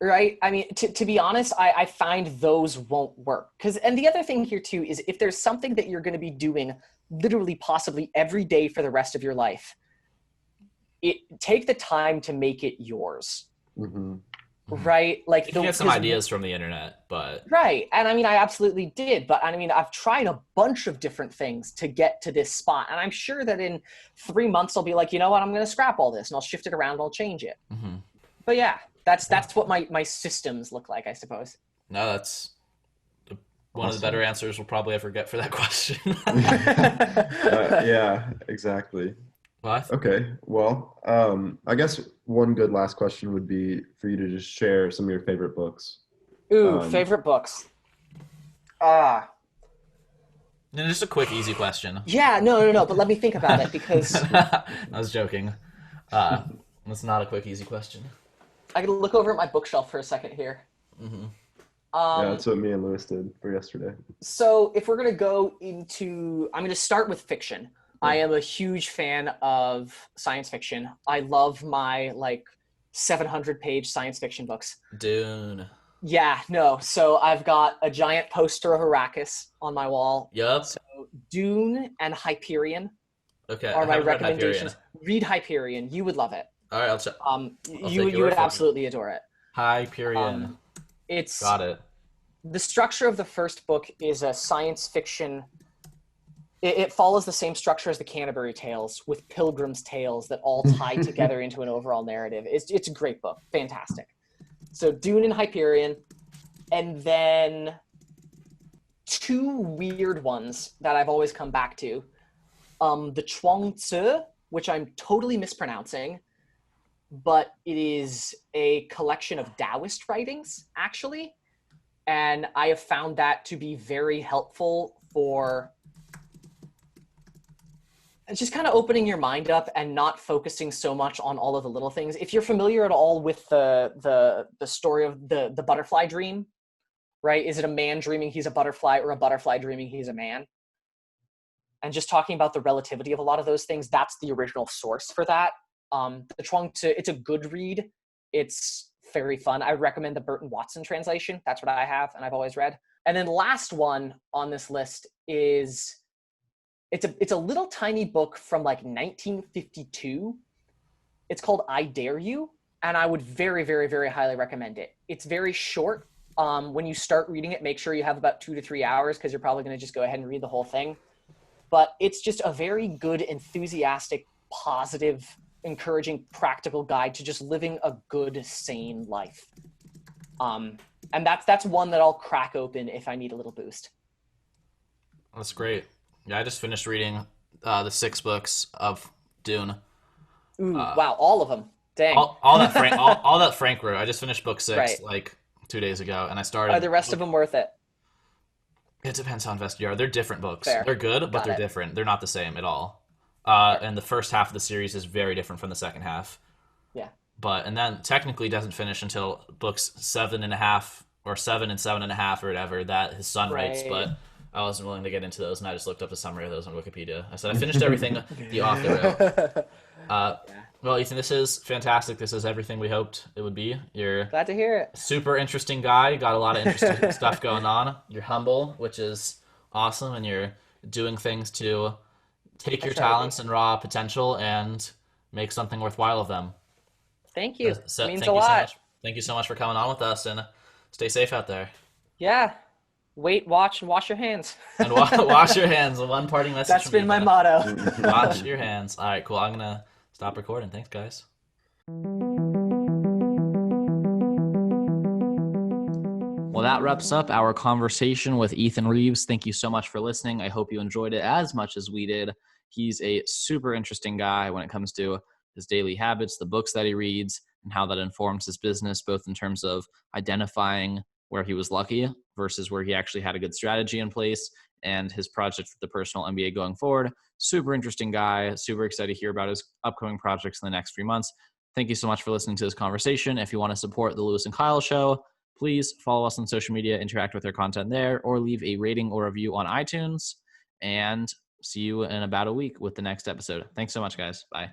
Right? I mean, to be honest, I find those won't work. And the other thing here too is if there's something that you're going to be doing literally possibly every day for the rest of your life, take the time to make it yours. Mm-hmm. Right? Like you can get some ideas from the internet, but right. And I mean, I absolutely did, but I mean, I've tried a bunch of different things to get to this spot. And I'm sure that in 3 months, I'll be like, you know what, I'm going to scrap all this and I'll shift it around. I'll change it. Mm-hmm. But yeah, that's what my systems look like, I suppose. No, that's one of the better answers we'll probably ever get for that question. Yeah, exactly. What? Okay. Well, I guess one good last question would be for you to just share some of your favorite books. Ooh, favorite books. And just a quick, easy question. Yeah, no. But let me think about it because I was joking. It's not a quick, easy question. I gotta look over at my bookshelf for a second here. Mm-hmm. Yeah, that's what me and Lewis did for yesterday. So if we're gonna go into, I'm gonna start with fiction. I am a huge fan of science fiction. I love my 700-page science fiction books. Dune. Yeah, no. So I've got a giant poster of Arrakis on my wall. Yup. So Dune and Hyperion are my recommendations. Read Hyperion. You would love it. All right, I'll check. You would absolutely adore it. Hyperion. Got it. The structure of the first book is a science fiction. It follows the same structure as the Canterbury Tales with Pilgrim's Tales that all tie together into an overall narrative. It's a great book. Fantastic. So Dune and Hyperion. And then 2 weird ones that I've always come back to. The Chuang Tzu, which I'm totally mispronouncing, but it is a collection of Taoist writings, actually. And I have found that to be very helpful for just kind of opening your mind up and not focusing so much on all of the little things. If you're familiar at all with the story of the butterfly dream, right? Is it a man dreaming he's a butterfly or a butterfly dreaming he's a man? And just talking about the relativity of a lot of those things, that's the original source for that. The Chuang Tzu, it's a good read. It's very fun. I recommend the Burton Watson translation. That's what I have and I've always read. And then last one on this list is it's a little tiny book from 1952. It's called I Dare You, and I would very, very, very highly recommend it. It's very short. When you start reading it, make sure you have about 2 to 3 hours because you're probably going to just go ahead and read the whole thing. But it's just a very good, enthusiastic, positive, encouraging, practical guide to just living a good, sane life. And that's one that I'll crack open if I need a little boost. That's great. Yeah, I just finished reading the 6 books of Dune. Ooh, wow, all of them. Dang. All that Frank wrote. I just finished book 6 right. 2 days ago, and I started. Are the rest of them worth it? It depends how invested you are. They're different books. Fair. They're good, but they're different. They're not the same at all. And the first half of the series is very different from the second half. Yeah. And then technically doesn't finish until books 7.5 or 7 and 7.5 or whatever that his son writes, but I wasn't willing to get into those, and I just looked up a summary of those on Wikipedia. I said I finished everything the author wrote. Well, Ethan, this is fantastic. This is everything we hoped it would be. You're Glad to hear a super interesting guy. You got a lot of interesting stuff it. going on. You're humble, which is awesome, and you're doing things to take I your try to be. talents and raw potential and make something worthwhile of them. Thank you. So Means a thank you so lot. much. Thank you so much for coming on with us, and stay safe out there. Yeah. Wait, watch, and wash your hands. And wash your hands. One parting message That's from been my Ethan. motto. Wash your hands. All right, cool. I'm gonna stop recording. Thanks, guys. Well, that wraps up our conversation with Ethan Reeves. Thank you so much for listening. I hope you enjoyed it as much as we did. He's a super interesting guy when it comes to his daily habits, the books that he reads, and how that informs his business, both in terms of identifying where he was lucky versus where he actually had a good strategy in place, and his project for the personal MBA going forward. Super interesting guy. Super excited to hear about his upcoming projects in the next 3 months. Thank you so much for listening to this conversation. If you want to support the Lewis and Kyle Show, please follow us on social media, interact with our content there, or leave a rating or review on iTunes. And see you in about a week with the next episode. Thanks so much, guys. Bye.